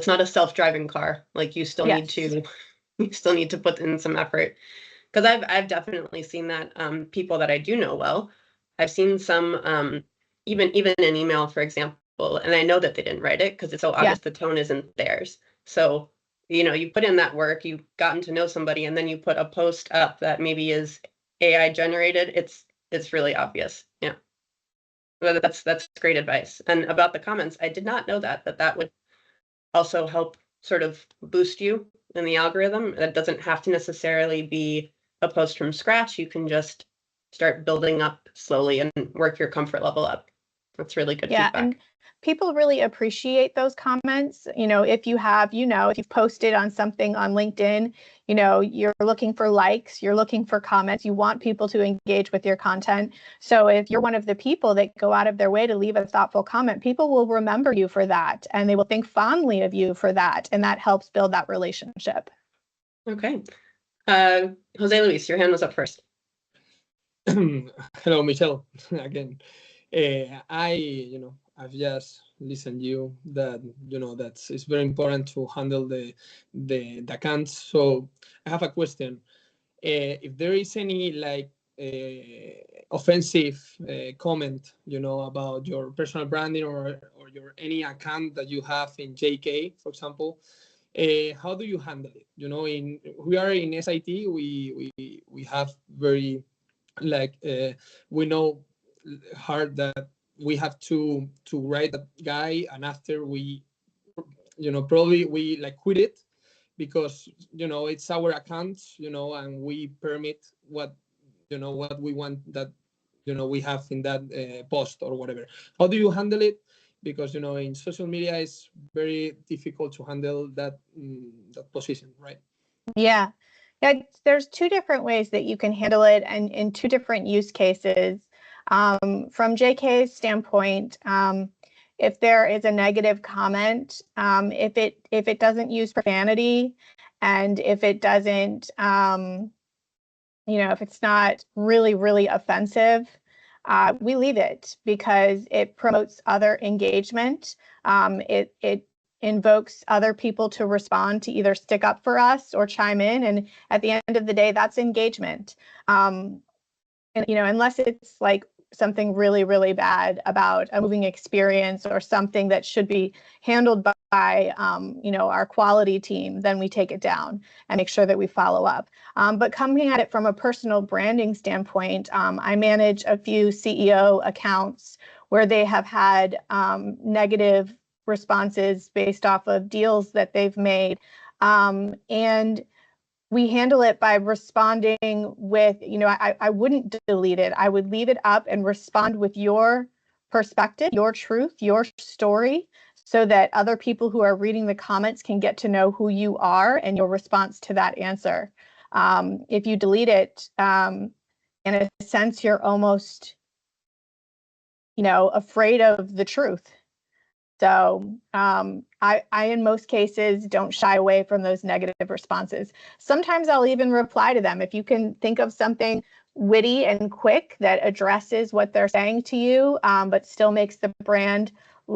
not a self-driving car. Like you still need to put in some effort. Because I've definitely seen that people that I do know well, I've seen some even in email, for example, and I know that they didn't write it because it's so obvious the tone isn't theirs. So, you put in that work, you've gotten to know somebody, and then you put a post up that maybe is AI generated. It's really obvious. Yeah. But that's great advice. And about the comments, I did not know that would also help sort of boost you in the algorithm. That doesn't have to necessarily be a post from scratch. You can just start building up slowly and work your comfort level up. That's really good feedback. And people really appreciate those comments. If you've posted on something on LinkedIn, you're looking for likes, you're looking for comments, you want people to engage with your content. So if you're one of the people that go out of their way to leave a thoughtful comment, people will remember you for that, and they will think fondly of you for that. And that helps build that relationship. Okay. Jose Luis, your hand was up first. Hello, Michelle, again. I've just listened to you that, it's very important to handle the accounts. So I have a question. If there is any offensive comment, about your personal branding or your any account that you have in JK, for example, how do you handle it? We are in SIT, we have very we know hard that we have to write that guy, and after we probably we quit it because it's our account, and we permit what what we want that we have in that post or whatever. How do you handle it? Because in social media it's very difficult to handle that that position, right? Yeah, there's two different ways that you can handle it, and in two different use cases. From JK's standpoint, if there is a negative comment, if it doesn't use profanity, and if it doesn't, if it's not really, really offensive, we leave it because it promotes other engagement. It invokes other people to respond, to either stick up for us or chime in. And at the end of the day, that's engagement. And, unless it's something really, really bad about a moving experience or something that should be handled by, our quality team, then we take it down and make sure that we follow up. But coming at it from a personal branding standpoint, I manage a few CEO accounts where they have had negative responses based off of deals that they've made. And we handle it by responding with, I wouldn't delete it. I would leave it up and respond with your perspective, your truth, your story, so that other people who are reading the comments can get to know who you are and your response to that answer. If you delete it, in a sense, you're almost, afraid of the truth. So I, in most cases, don't shy away from those negative responses. Sometimes I'll even reply to them. If you can think of something witty and quick that addresses what they're saying to you, but still makes the brand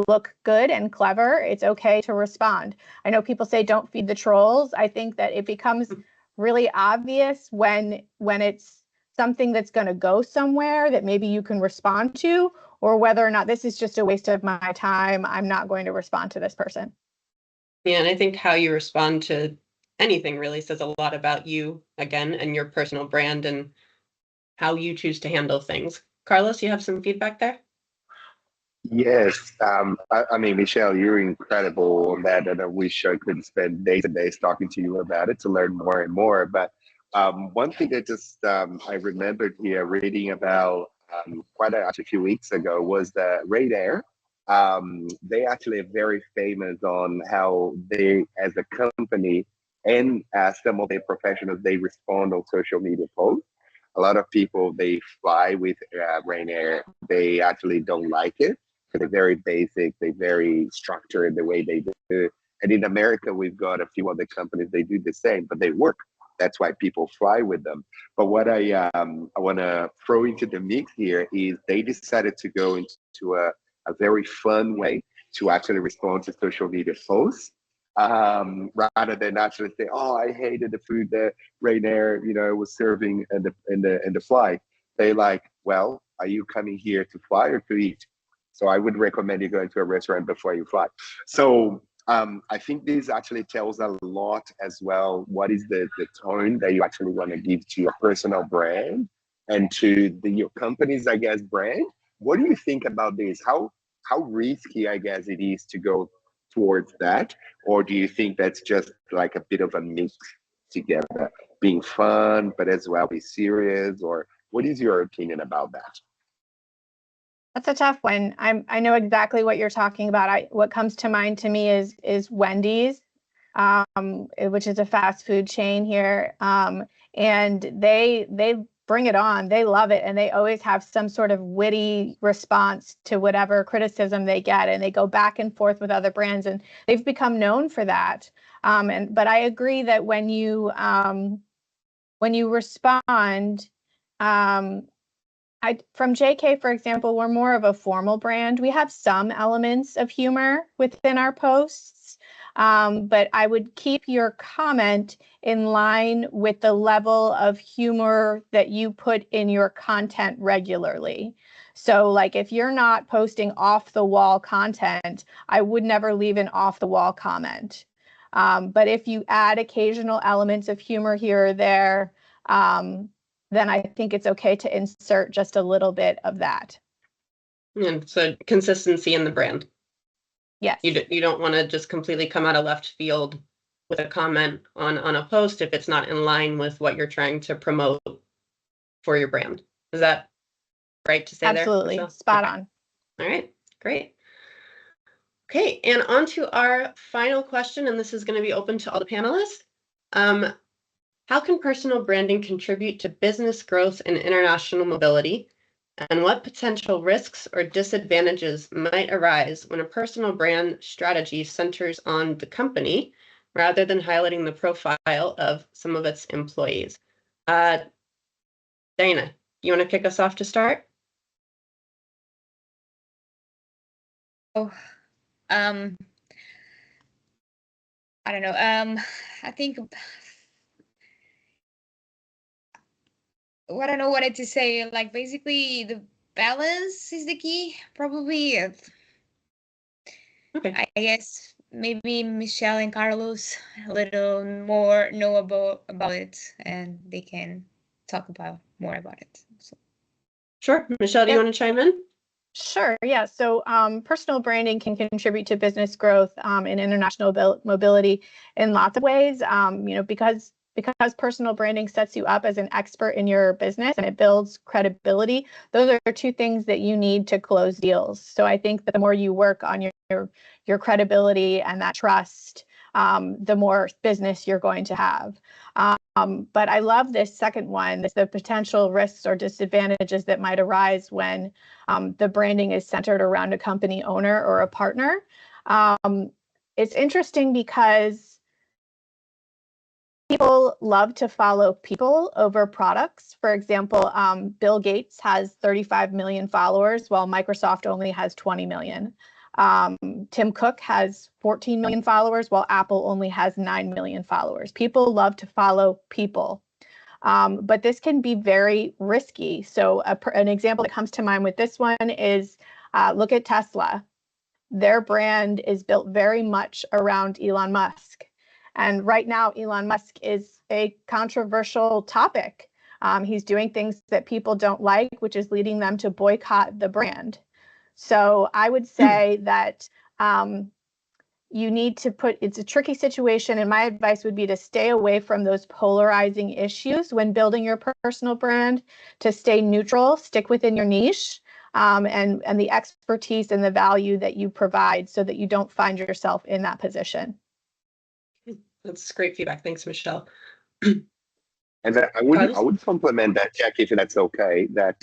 look good and clever, it's okay to respond. I know people say don't feed the trolls. I think that it becomes really obvious when it's something that's going to go somewhere that maybe you can respond to, or whether or not this is just a waste of my time. I'm not going to respond to this person. Yeah, and I think how you respond to anything really says a lot about you, again, and your personal brand and how you choose to handle things. Carlos, you have some feedback there? Yes, I mean, Michelle, you're incredible on that, and I wish I could spend days and days talking to you about it to learn more and more. But one thing that just I remembered here reading about actually a few weeks ago was the Radar. They actually are very famous on how they, as a company, and as some of their professionals, they respond on social media posts. A lot of people they fly with Ryanair. They actually don't like it. They're very basic. They're very structured the way they do. And in America, we've got a few other companies. They do the same, but they work. That's why people fly with them. But what I want to throw into the mix here is they decided to go into a very fun way to actually respond to social media posts, rather than actually say, "Oh, I hated the food that Ryanair, was serving in the flight." They like, "Well, are you coming here to fly or to eat?" So I would recommend you going to a restaurant before you fly. So I think this actually tells a lot as well. What is the tone that you actually want to give to your personal brand and to your company's, I guess, brand? What do you think about this? How risky, I guess, it is to go towards that? Or do you think that's just like a bit of a mix together, being fun, but as well be serious? Or what is your opinion about that? That's a tough one. I know exactly what you're talking about. What comes to mind to me is Wendy's, which is a fast food chain here, and they bring it on. They love it, and they always have some sort of witty response to whatever criticism they get, and they go back and forth with other brands, and they've become known for that. But I agree that when you respond. From JK, for example, we're more of a formal brand. We have some elements of humor within our posts, but I would keep your comment in line with the level of humor that you put in your content regularly. So like if you're not posting off the wall content, I would never leave an off the wall comment. But if you add occasional elements of humor here or there, then I think it's okay to insert just a little bit of that. And so consistency in the brand. Yes. You don't want to just completely come out of left field with a comment on a post if it's not in line with what you're trying to promote for your brand. Is that right to say? Absolutely. There? Spot on. All right, great. Okay, and on to our final question, and this is going to be open to all the panelists. How can personal branding contribute to business growth and international mobility? And what potential risks or disadvantages might arise when a personal brand strategy centers on the company rather than highlighting the profile of some of its employees? Diana, you want to kick us off to start? Oh, I don't know. I think what I don't know what to say. Like basically, the balance is the key. Probably. Okay. I guess maybe Michelle and Carlos a little more know about it, and they can talk about more about it. So. Sure. Michelle, do you want to chime in? Sure. Yeah. So personal branding can contribute to business growth and international mobility in lots of ways. Because personal branding sets you up as an expert in your business and it builds credibility. Those are two things that you need to close deals. So I think that the more you work on your credibility and that trust, the more business you're going to have. But I love this second one, the potential risks or disadvantages that might arise when the branding is centered around a company owner or a partner. It's interesting because people love to follow people over products. For example, Bill Gates has 35 million followers while Microsoft only has 20 million. Tim Cook has 14 million followers, while Apple only has 9 million followers. People love to follow people. But this can be very risky. So an example that comes to mind with this one is look at Tesla. Their brand is built very much around Elon Musk. And right now, Elon Musk is a controversial topic. He's doing things that people don't like, which is leading them to boycott the brand. So I would say that you need to it's a tricky situation. And my advice would be to stay away from those polarizing issues when building your personal brand, to stay neutral, stick within your niche, and the expertise and the value that you provide so that you don't find yourself in that position. That's great feedback. Thanks, Michelle. And I would complement that, Jackie, if that's okay, that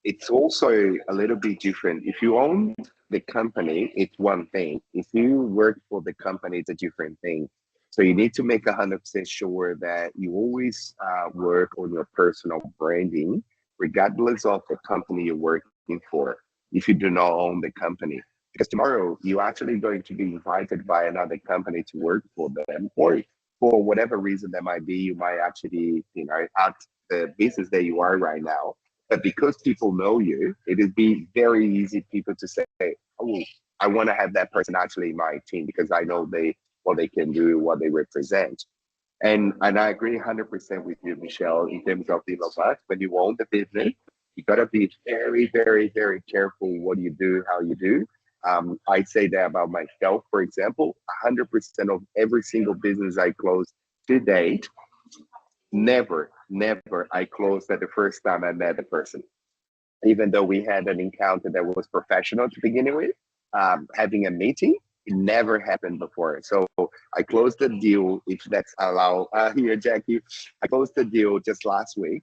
it's also a little bit different. If you own the company, it's one thing. If you work for the company, it's a different thing. So you need to make 100% sure that you always work on your personal branding, regardless of the company you're working for, if you do not own the company. Because tomorrow, you're actually going to be invited by another company to work for them, or for whatever reason that might be, you might actually, at the business that you are right now. But because people know you, it would be very easy people to say, oh, I want to have that person actually in my team because I know what they can do, what they represent. And I agree 100% with you, Michelle, in terms of the Musk. When you own the business, you got to be very, very, very careful what you do, how you do. I say that about myself, for example, 100% of every single business I closed to date, never I closed at the first time I met the person. Even though we had an encounter that was professional to begin with, having a meeting, it never happened before. So I closed the deal, if that's allowed here, Jackie. I closed the deal just last week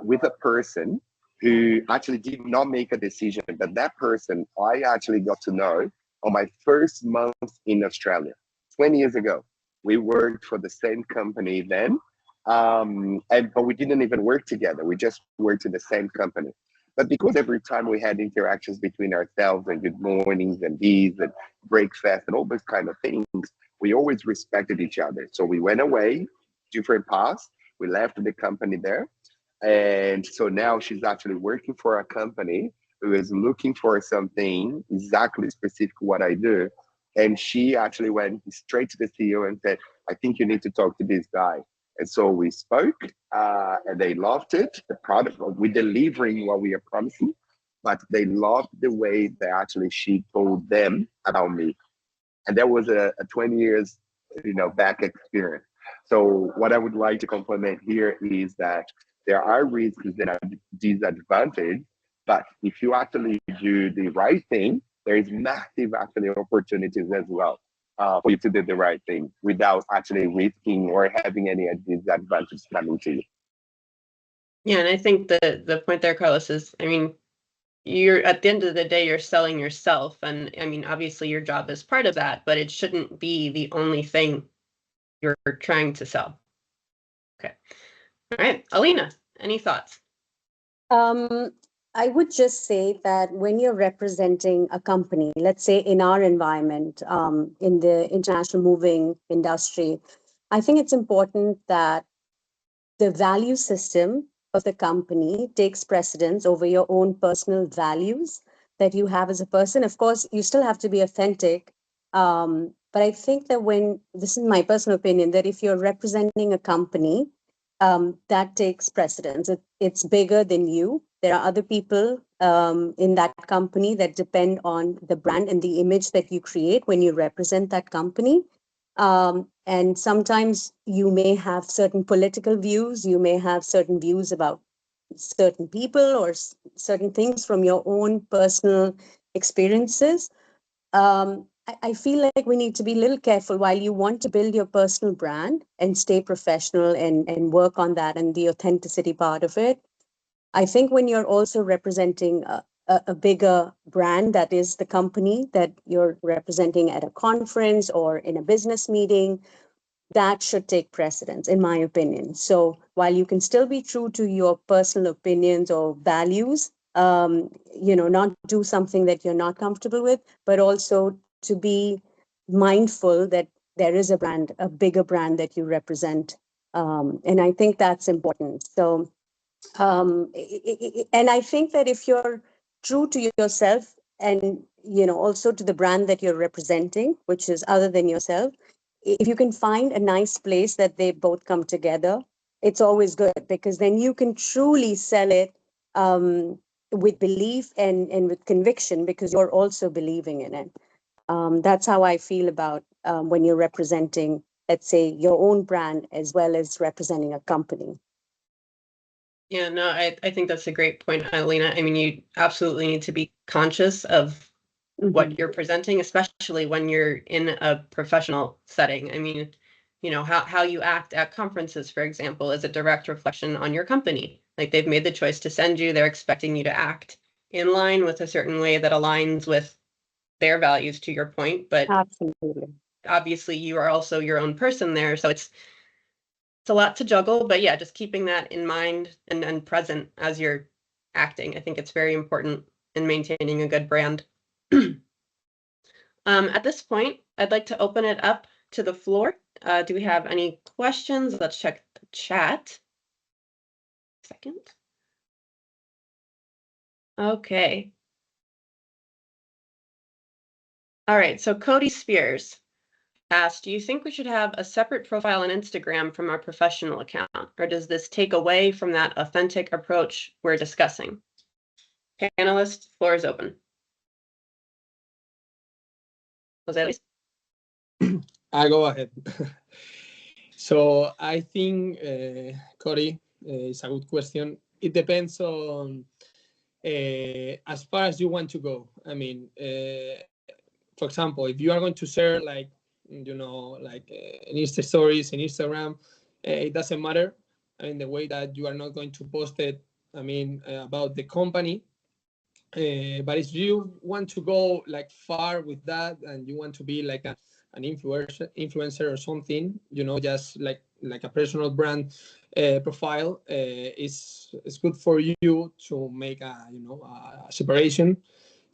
with a person who actually did not make a decision, but that person I actually got to know on my first month in Australia, 20 years ago. We worked for the same company then, but we didn't even work together. We just worked in the same company. But because every time we had interactions between ourselves and good mornings and these and breakfast and all those kind of things, we always respected each other. So we went away, different paths. We left the company there. And so now she's actually working for a company who is looking for something exactly specific what I do. And she actually went straight to the CEO and said, I think you need to talk to this guy. And so we spoke and they loved it. The product, we're delivering what we are promising, but they loved the way that actually she told them about me. And that was a 20 years, back experience. So what I would like to compliment here is that there are risks that are disadvantaged, but if you actually do the right thing, there is massive actually opportunities as well for you to do the right thing without actually risking or having any disadvantage coming to you. Yeah, and I think the point there, Carlos, is, you're at the end of the day, you're selling yourself. And obviously your job is part of that, but it shouldn't be the only thing you're trying to sell. Okay. All right. Alina, any thoughts? I would just say that when you're representing a company, let's say in our environment, in the international moving industry, I think it's important that the value system of the company takes precedence over your own personal values that you have as a person. Of course, you still have to be authentic. But I think that this is my personal opinion, that if you're representing a company, that takes precedence. It's bigger than you. There are other people in that company that depend on the brand and the image that you create when you represent that company. And sometimes you may have certain political views, you may have certain views about certain people or certain things from your own personal experiences. I feel like we need to be a little careful while you want to build your personal brand and stay professional and work on that and the authenticity part of it. I think when you're also representing a bigger brand, that is the company that you're representing at a conference or in a business meeting, that should take precedence, in my opinion. So while you can still be true to your personal opinions or values, not do something that you're not comfortable with, but also to be mindful that there is a brand, a bigger brand that you represent. And I think that's important. So, and I think that if you're true to yourself and, also to the brand that you're representing, which is other than yourself, if you can find a nice place that they both come together, it's always good, because then you can truly sell it with belief and with conviction, because you're also believing in it. That's how I feel about when you're representing, let's say, your own brand as well as representing a company. Yeah, no, I think that's a great point, Alina. I mean, you absolutely need to be conscious of what you're presenting, especially when you're in a professional setting. I mean, how you act at conferences, for example, is a direct reflection on your company. Like, they've made the choice to send you, they're expecting you to act in line with a certain way that aligns with their values, to your point. But Absolutely. obviously you are also your own person there. So it's a lot to juggle, but yeah, just keeping that in mind and present as you're acting. I think it's very important in maintaining a good brand. At this point, I'd like to open it up to the floor. Do we have any questions? Let's check the chat. Second. Okay. All right, so Cody Spears asked, do you think we should have a separate profile on Instagram from our professional account, or does this take away from that authentic approach we're discussing? Panelists, floor is open. Jose Luis? I go ahead. So I think, Cody, it's a good question. It depends on as far as you want to go. I mean, for example, if you are going to share like Insta stories in Instagram, it doesn't matter. I mean, the way that you are not going to post it, I mean, about the company. But if you want to go like far with that and you want to be like an influencer or something, just like a personal brand profile, it's good for you to make a separation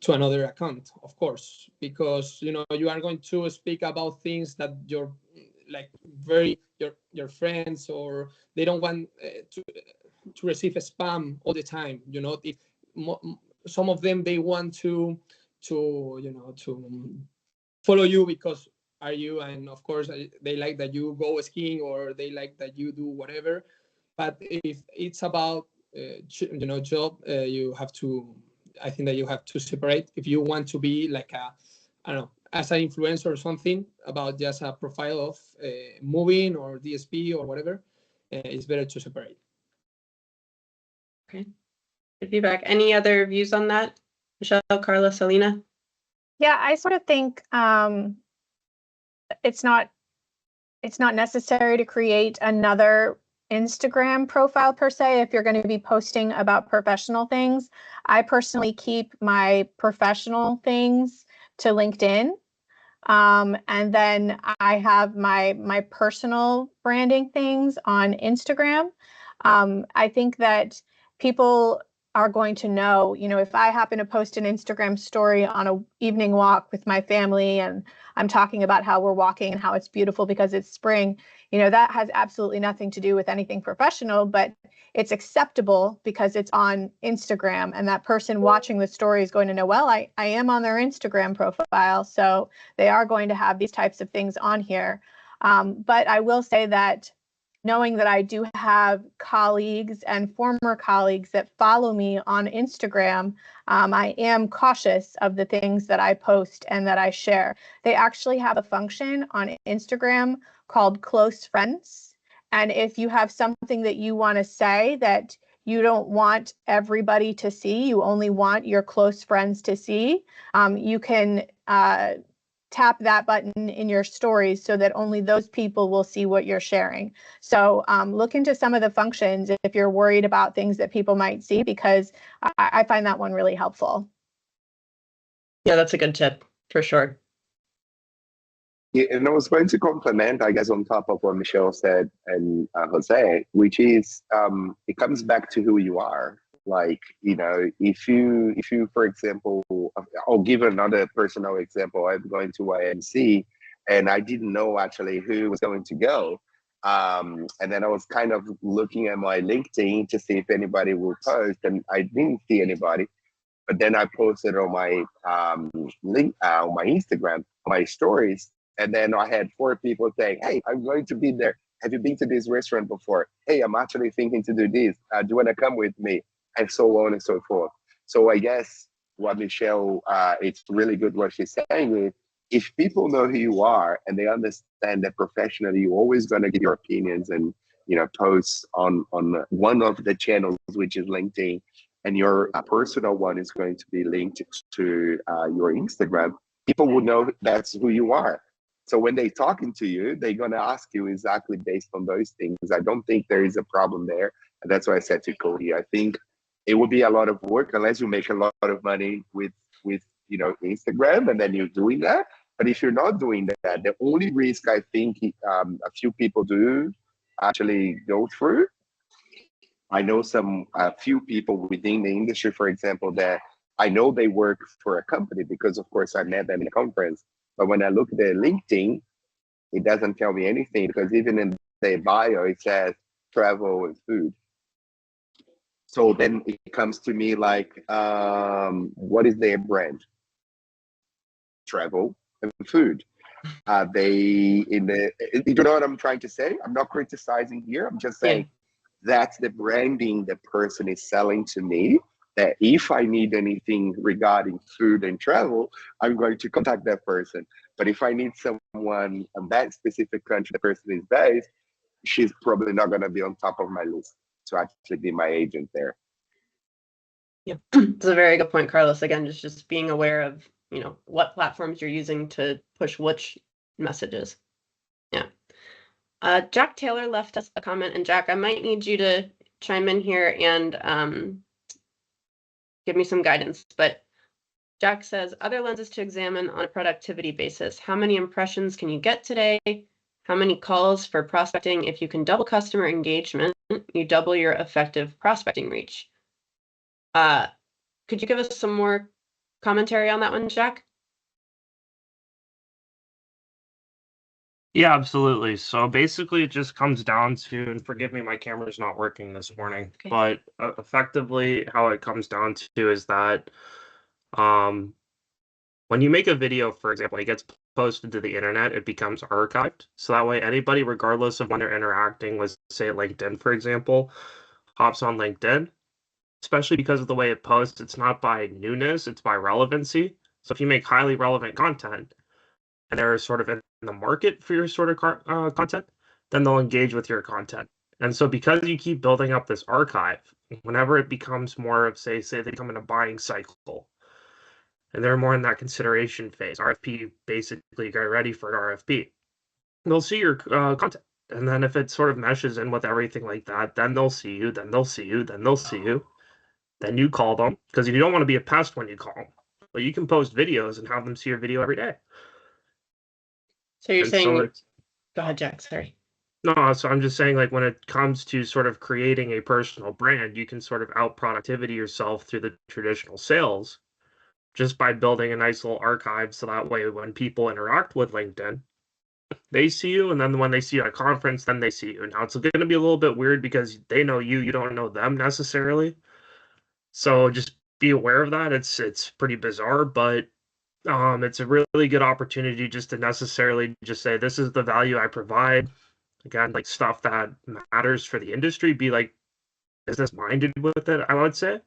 to another account, of course, because you are going to speak about things that your friends, or they don't want to receive a spam all the time. If some of them, they want to follow you because are you, and of course they like that you go skiing, or they like that you do whatever. But if it's about job, you have to, I think that you have to separate. If you want to be like I don't know, as an influencer or something, about just a profile of moving or DSP or whatever, it's better to separate. Okay. Good feedback. Any other views on that? Michelle, Carla, Selena? Yeah, I sort of think it's not necessary to create another Instagram profile per se if you're going to be posting about professional things. I personally keep my professional things to LinkedIn. And then I have my personal branding things on Instagram. I think that people are going to know, if I happen to post an Instagram story on an evening walk with my family and I'm talking about how we're walking and how it's beautiful because it's spring, that has absolutely nothing to do with anything professional, but it's acceptable because it's on Instagram, and that person watching the story is going to know, well, I am on their Instagram profile, so they are going to have these types of things on here. But I will say that knowing that I do have colleagues and former colleagues that follow me on Instagram, I am cautious of the things that I post and that I share. They actually have a function on Instagram called Close Friends. And if you have something that you want to say that you don't want everybody to see, you only want your close friends to see, you can tap that button in your stories so that only those people will see what you're sharing. So look into some of the functions if you're worried about things that people might see, because I find that one really helpful. Yeah, that's a good tip for sure. Yeah, and I was going to compliment, I guess, on top of what Michelle said and Jose, which is it comes back to who you are. Like, if you, for example, I'll give another personal example. I'm going to YMC, and I didn't know actually who was going to go. And then I was kind of looking at my LinkedIn to see if anybody will post, and I didn't see anybody. But then I posted on my link on my Instagram, my stories, and then I had 4 people saying, "Hey, I'm going to be there. Have you been to this restaurant before? Hey, I'm actually thinking to do this. Do you want to come with me?" And so on and so forth. So I guess what Michelle, it's really good what she's saying is, if people know who you are and they understand that professionally, you're always going to give your opinions and posts on one of the channels, which is LinkedIn, and your personal one is going to be linked to your Instagram, people will know that's who you are. So when they're talking to you, they're going to ask you exactly based on those things. I don't think there is a problem there. And that's why I said to Cody, I think it would be a lot of work unless you make a lot of money with Instagram, and then you're doing that. But if you're not doing that, the only risk I think a few people do actually go through, I know a few people within the industry, for example, that I know they work for a company because, of course, I met them in a conference. But when I look at their LinkedIn, it doesn't tell me anything, because even in their bio, it says travel and food. So then it comes to me like, what is their brand? Travel and food. You know what I'm trying to say? I'm not criticizing here. I'm just saying, that's the branding the person is selling to me, that if I need anything regarding food and travel, I'm going to contact that person. But if I need someone in that specific country the person is based, she's probably not going to be on top of my list to actually be my agent there. Yeah, it's a very good point, Carlos. Again, just being aware of what platforms you're using to push which messages. Yeah. Jack Taylor left us a comment, and Jack, I might need you to chime in here and give me some guidance. But Jack says, other lenses to examine on a productivity basis. How many impressions can you get today? How many calls for prospecting? If you can double customer engagement, you double your effective prospecting reach. Could you give us some more commentary on that one, Jack? Yeah, absolutely. So basically, it just comes down to, and forgive me, my camera's not working this morning, Okay. but effectively, how it comes down to is that when you make a video, for example, it gets posted to the internet, it becomes archived. So that way, anybody, regardless of when they're interacting with, say, LinkedIn, for example, hops on LinkedIn, especially because of the way it posts, it's not by newness, it's by relevancy. So if you make highly relevant content, and they're sort of in the market for your sort of content, then they'll engage with your content. And so because you keep building up this archive, whenever it becomes more of, say they come in a buying cycle, and they're more in that consideration phase, RFP, basically get ready for an RFP, they'll see your content. And then if it sort of meshes in with everything like that, then they'll see you, then they'll see you, then they'll see you. Then you call them, because you don't want to be a pest when you call them. But you can post videos and have them see your video every day. So you're And saying, so go ahead, Jack, sorry. No, so I'm just saying, like, when it comes to sort of creating a personal brand, you can sort of out productivity yourself through the traditional sales just by building a nice little archive. So that way, when people interact with LinkedIn, they see you. And then when they see you at a conference, then they see you. Now, it's going to be a little bit weird because they know you, you don't know them necessarily. So just be aware of that. It's pretty bizarre, but it's a really good opportunity just to necessarily just say, this is the value I provide. Again, like stuff that matters for the industry, be like business minded with it, I would say.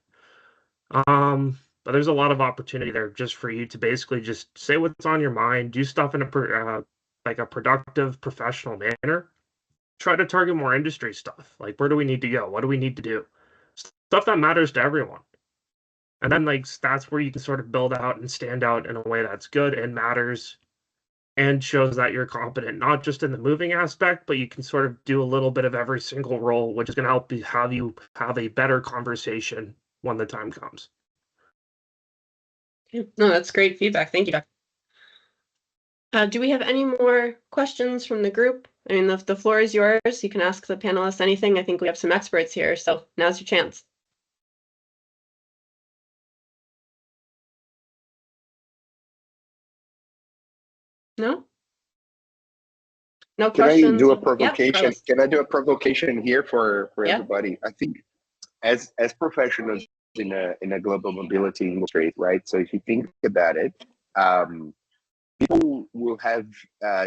But there's a lot of opportunity there just for you to basically just say what's on your mind, do stuff in a productive, professional manner. Try to target more industry stuff. Like, where do we need to go? What do we need to do? Stuff that matters to everyone. And then like that's where you can sort of build out and stand out in a way that's good and matters and shows that you're competent, not just in the moving aspect, but you can sort of do a little bit of every single role, which is going to help you have a better conversation when the time comes. No, that's great feedback. Thank you, Jack. Do we have any more questions from the group? I mean, the floor is yours. You can ask the panelists anything. I think we have some experts here, so now's your chance. No? No Can questions? I do a Yep, provocation? Carlos. Can I do a provocation here for Yeah. everybody? I think as professionals in a global mobility industry, right? So if you think about it, people will have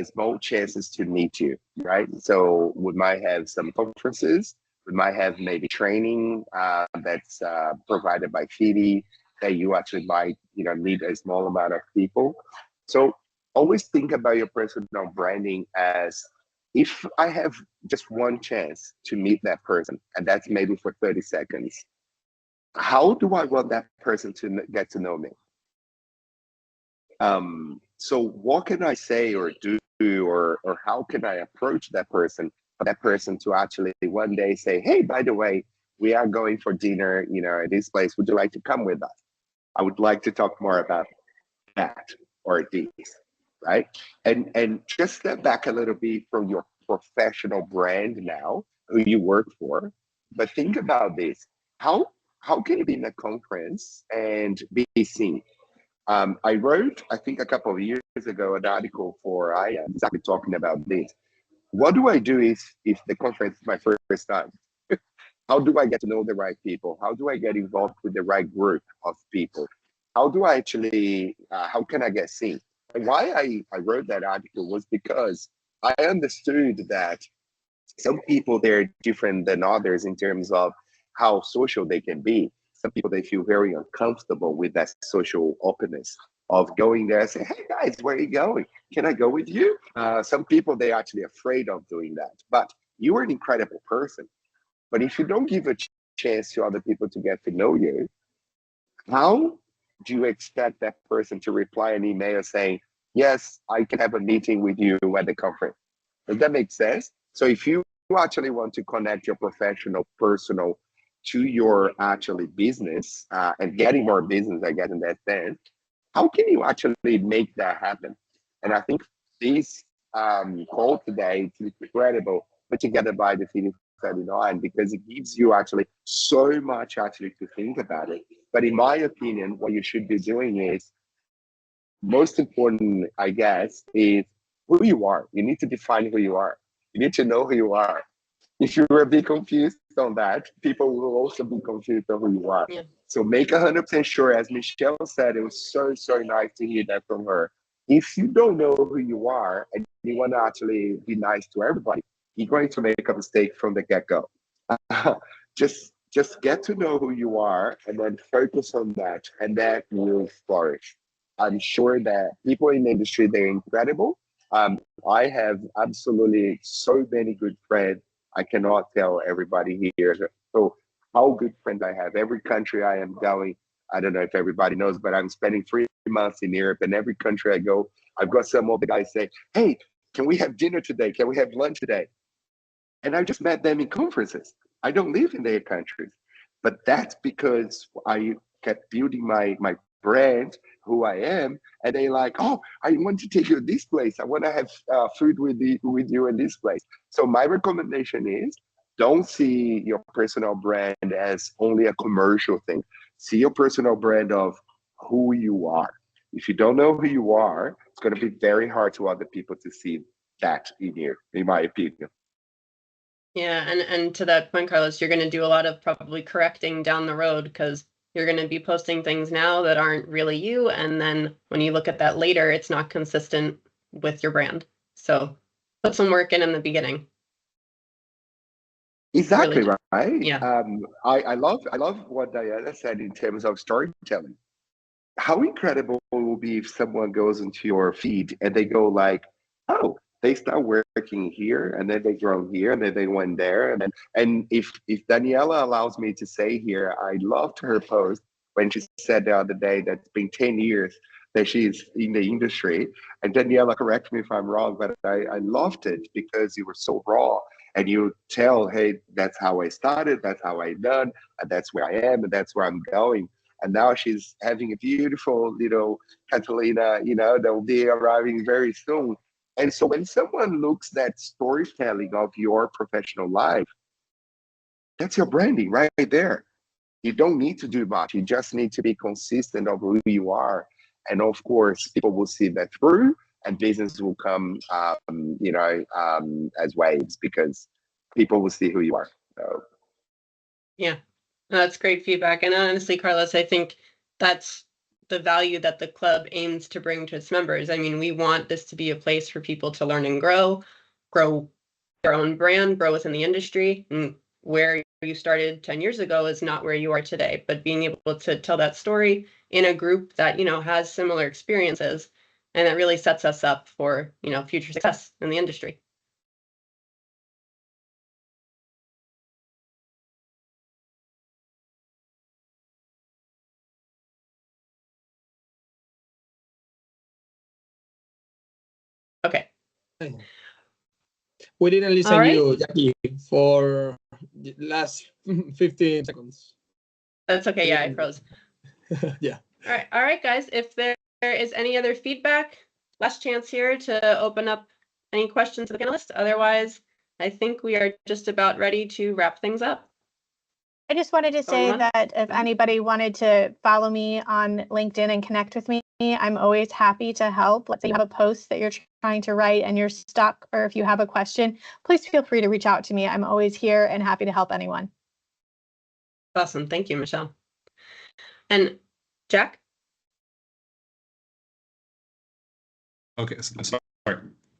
small chances to meet you, right? So we might have some conferences, we might have maybe training that's provided by FIDI that you actually might, meet a small amount of people. So always think about your personal branding as if I have just one chance to meet that person, and that's maybe for 30 seconds, how do I want that person to get to know me? So what can I say or do, or how can I approach that person for that person to actually one day say, hey, by the way, we are going for dinner, at this place. Would you like to come with us? I would like to talk more about that or this, right? And just step back a little bit from your professional brand now, who you work for, but think about this. How can you be in a conference and be seen? I wrote, I think a couple of years ago, an article for exactly talking about this. What do I do if the conference is my first time? How do I get to know the right people? How do I get involved with the right group of people? How do I actually, how can I get seen? And why I wrote that article was because I understood that some people, they're different than others in terms of how social they can be. Some people, they feel very uncomfortable with that social openness of going there and say, hey guys, where are you going? Can I go with you? Some people, they're actually afraid of doing that. But you are an incredible person. But if you don't give a chance to other people to get to know you, how do you expect that person to reply an email saying, yes, I can have a meeting with you at the conference? Does that make sense? So if you actually want to connect your professional, personal to your actually business and getting more business, I guess, in that sense, how can you actually make that happen? And I think this call today is incredible, put together by the FIDI 39, because it gives you actually so much actually to think about it. But in my opinion, what you should be doing is most important, I guess, is who you are. You need to define who you are. You need to know who you are. If you're a bit confused on that, people will also be confused on who you are. Yeah. So make 100% sure, as Michelle said, it was so, so nice to hear that from her. If you don't know who you are and you want to actually be nice to everybody, you're going to make a mistake from the get-go. Just get to know who you are and then focus on that, and that will flourish. I'm sure that people in the industry, they're incredible. I have absolutely so many good friends. I cannot tell everybody here. So how good friends I have. Every country I am going, I don't know if everybody knows, but I'm spending 3 months in Europe, and every country I go, I've got some of the guys say, hey, can we have dinner today? Can we have lunch today? And I just met them in conferences. I don't live in their countries, but that's because I kept building my brand, who I am, and they like, oh, I want to take you to this place. I want to have food with you in this place. So my recommendation is, don't see your personal brand as only a commercial thing. See your personal brand of who you are. If you don't know who you are, it's going to be very hard to other people to see that in you, in my opinion. Yeah, and to that point, Carlos, you're going to do a lot of probably correcting down the road, because you're going to be posting things now that aren't really you, and then when you look at that later, it's not consistent with your brand. So put some work in the beginning. Exactly Really, right. yeah. I love what Diana said in terms of storytelling. How incredible it will be if someone goes into your feed and they go like, oh, they start working here, and then they grow here, and then they went there, and if Daniela allows me to say here, I loved her post when she said the other day that it's been 10 years that she's in the industry. And Daniela, correct me if I'm wrong, but I loved it because you were so raw, and you tell, hey, that's how I started, that's how I done, and that's where I am, and that's where I'm going. And now she's having a beautiful little Catalina, that will be arriving very soon. And so when someone looks at storytelling of your professional life, that's your branding right there. You don't need to do much. You just need to be consistent of who you are. And of course, people will see that through, and business will come, as waves, because people will see who you are. So. Yeah, that's great feedback. And honestly, Carlos, I think that's the value that the club aims to bring to its members. I mean, we want this to be a place for people to learn and grow their own brand, grow within the industry. And where you started 10 years ago is not where you are today, but being able to tell that story in a group that, has similar experiences, and that really sets us up for, future success in the industry. Okay. We didn't listen All to right. you, Jackie, for the last 15 seconds. That's okay. Yeah, I froze. Yeah. All right, guys. If there is any other feedback, last chance here to open up any questions to the panelists. Otherwise, I think we are just about ready to wrap things up. I just wanted to say Going once? that if anybody wanted to follow me on LinkedIn and connect with me, I'm always happy to help. Let's say you have a post that you're trying to write and you're stuck, or if you have a question, please feel free to reach out to me. I'm always here and happy to help anyone. Awesome. Thank you, Michelle. And Jack? Okay, sorry.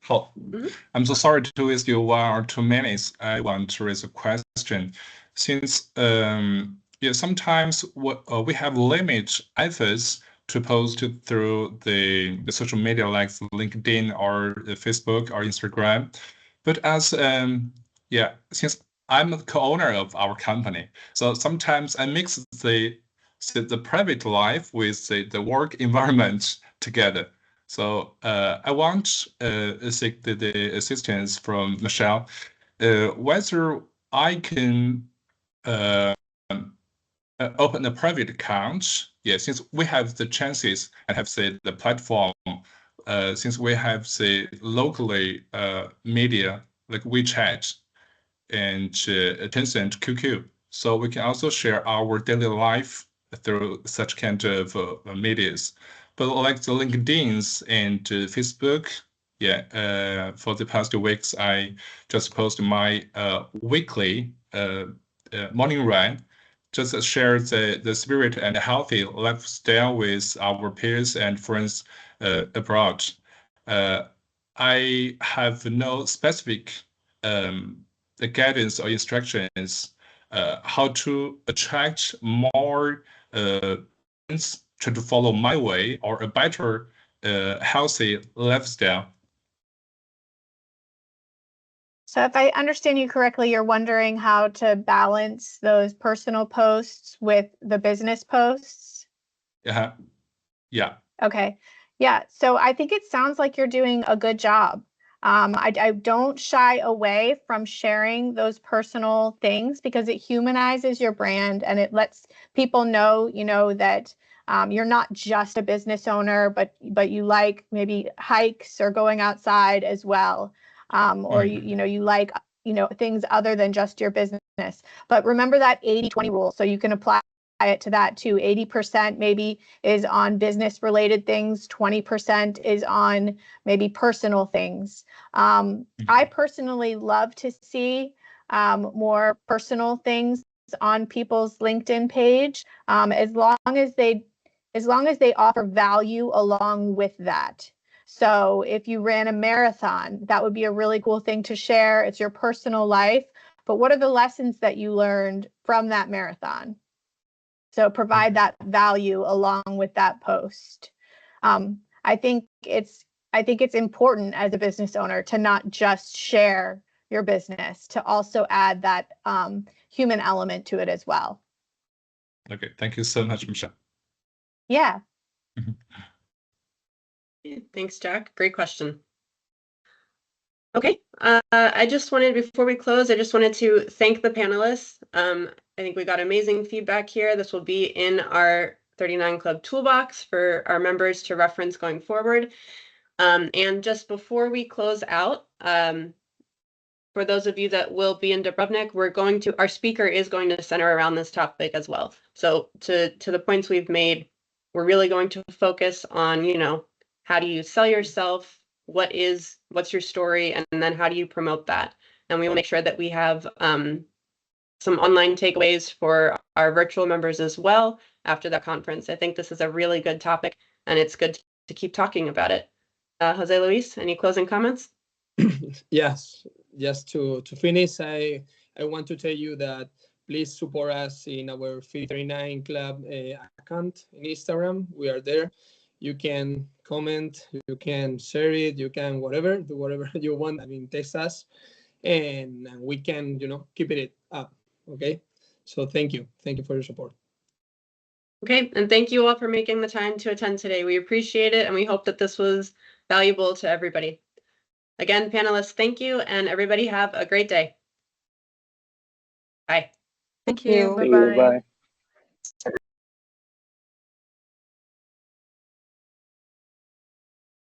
How, Mhm. I'm so sorry to waste you 1 or 2 minutes. I want to raise a question. Since sometimes we have limited efforts to post through the social media like LinkedIn or Facebook or Instagram, but as since I'm the co-owner of our company, so sometimes I mix the private life with the work environment together. So I want to seek the assistance from Michelle, whether I can open a private account. Yeah, since we have the chances and have the platform, since we have the locally media like WeChat and Tencent QQ, so we can also share our daily life through such kind of medias. But like the LinkedIn's and Facebook, for the past 2 weeks, I just post my weekly morning run, just share the spirit and healthy lifestyle with our peers and friends abroad. I have no specific the guidance or instructions how to attract more friends try to follow my way or a better healthy lifestyle. So if I understand you correctly, you're wondering how to balance those personal posts with the business posts? Yeah. Yeah. Okay. Yeah. So I think it sounds like you're doing a good job. I don't shy away from sharing those personal things because it humanizes your brand and it lets people know, that you're not just a business owner, but you like maybe hikes or going outside as well, or you like things other than just your business. But remember that 80-20 rule, so you can apply it to that too. 80% maybe is on business related things, 20% is on maybe personal things. I personally love to see more personal things on people's LinkedIn page, as long as they offer value along with that. So if you ran a marathon, that would be a really cool thing to share. It's your personal life, but what are the lessons that you learned from that marathon? So provide that value along with that post. I think it's important as a business owner to not just share your business, to also add that human element to it as well. Okay, thank you so much, Michelle. Yeah. Thanks, Jack. Great question. Okay, I just wanted, before we close, I just wanted to thank the panelists. I think we got amazing feedback here. This will be in our 39 Club toolbox for our members to reference going forward. And just before we close out, for those of you that will be in Dubrovnik, our speaker is going to center around this topic as well. So to the points we've made, we're really going to focus on, how do you sell yourself? what's your story, and then how do you promote that? And we will make sure that we have some online takeaways for our virtual members as well after the conference. I think this is a really good topic, and it's good to keep talking about it. Jose Luis, any closing comments? Yes, just to finish, I want to tell you that please support us in our FIDI39 Club account in Instagram. We are there. You can comment, you can share it, you can whatever, do whatever you want. I mean, text us, and we can, keep it up. Okay. So thank you for your support. Okay, and thank you all for making the time to attend today. We appreciate it, and we hope that this was valuable to everybody. Again, panelists, thank you, and everybody have a great day. Bye. Thank you. See you, Bye-bye. bye.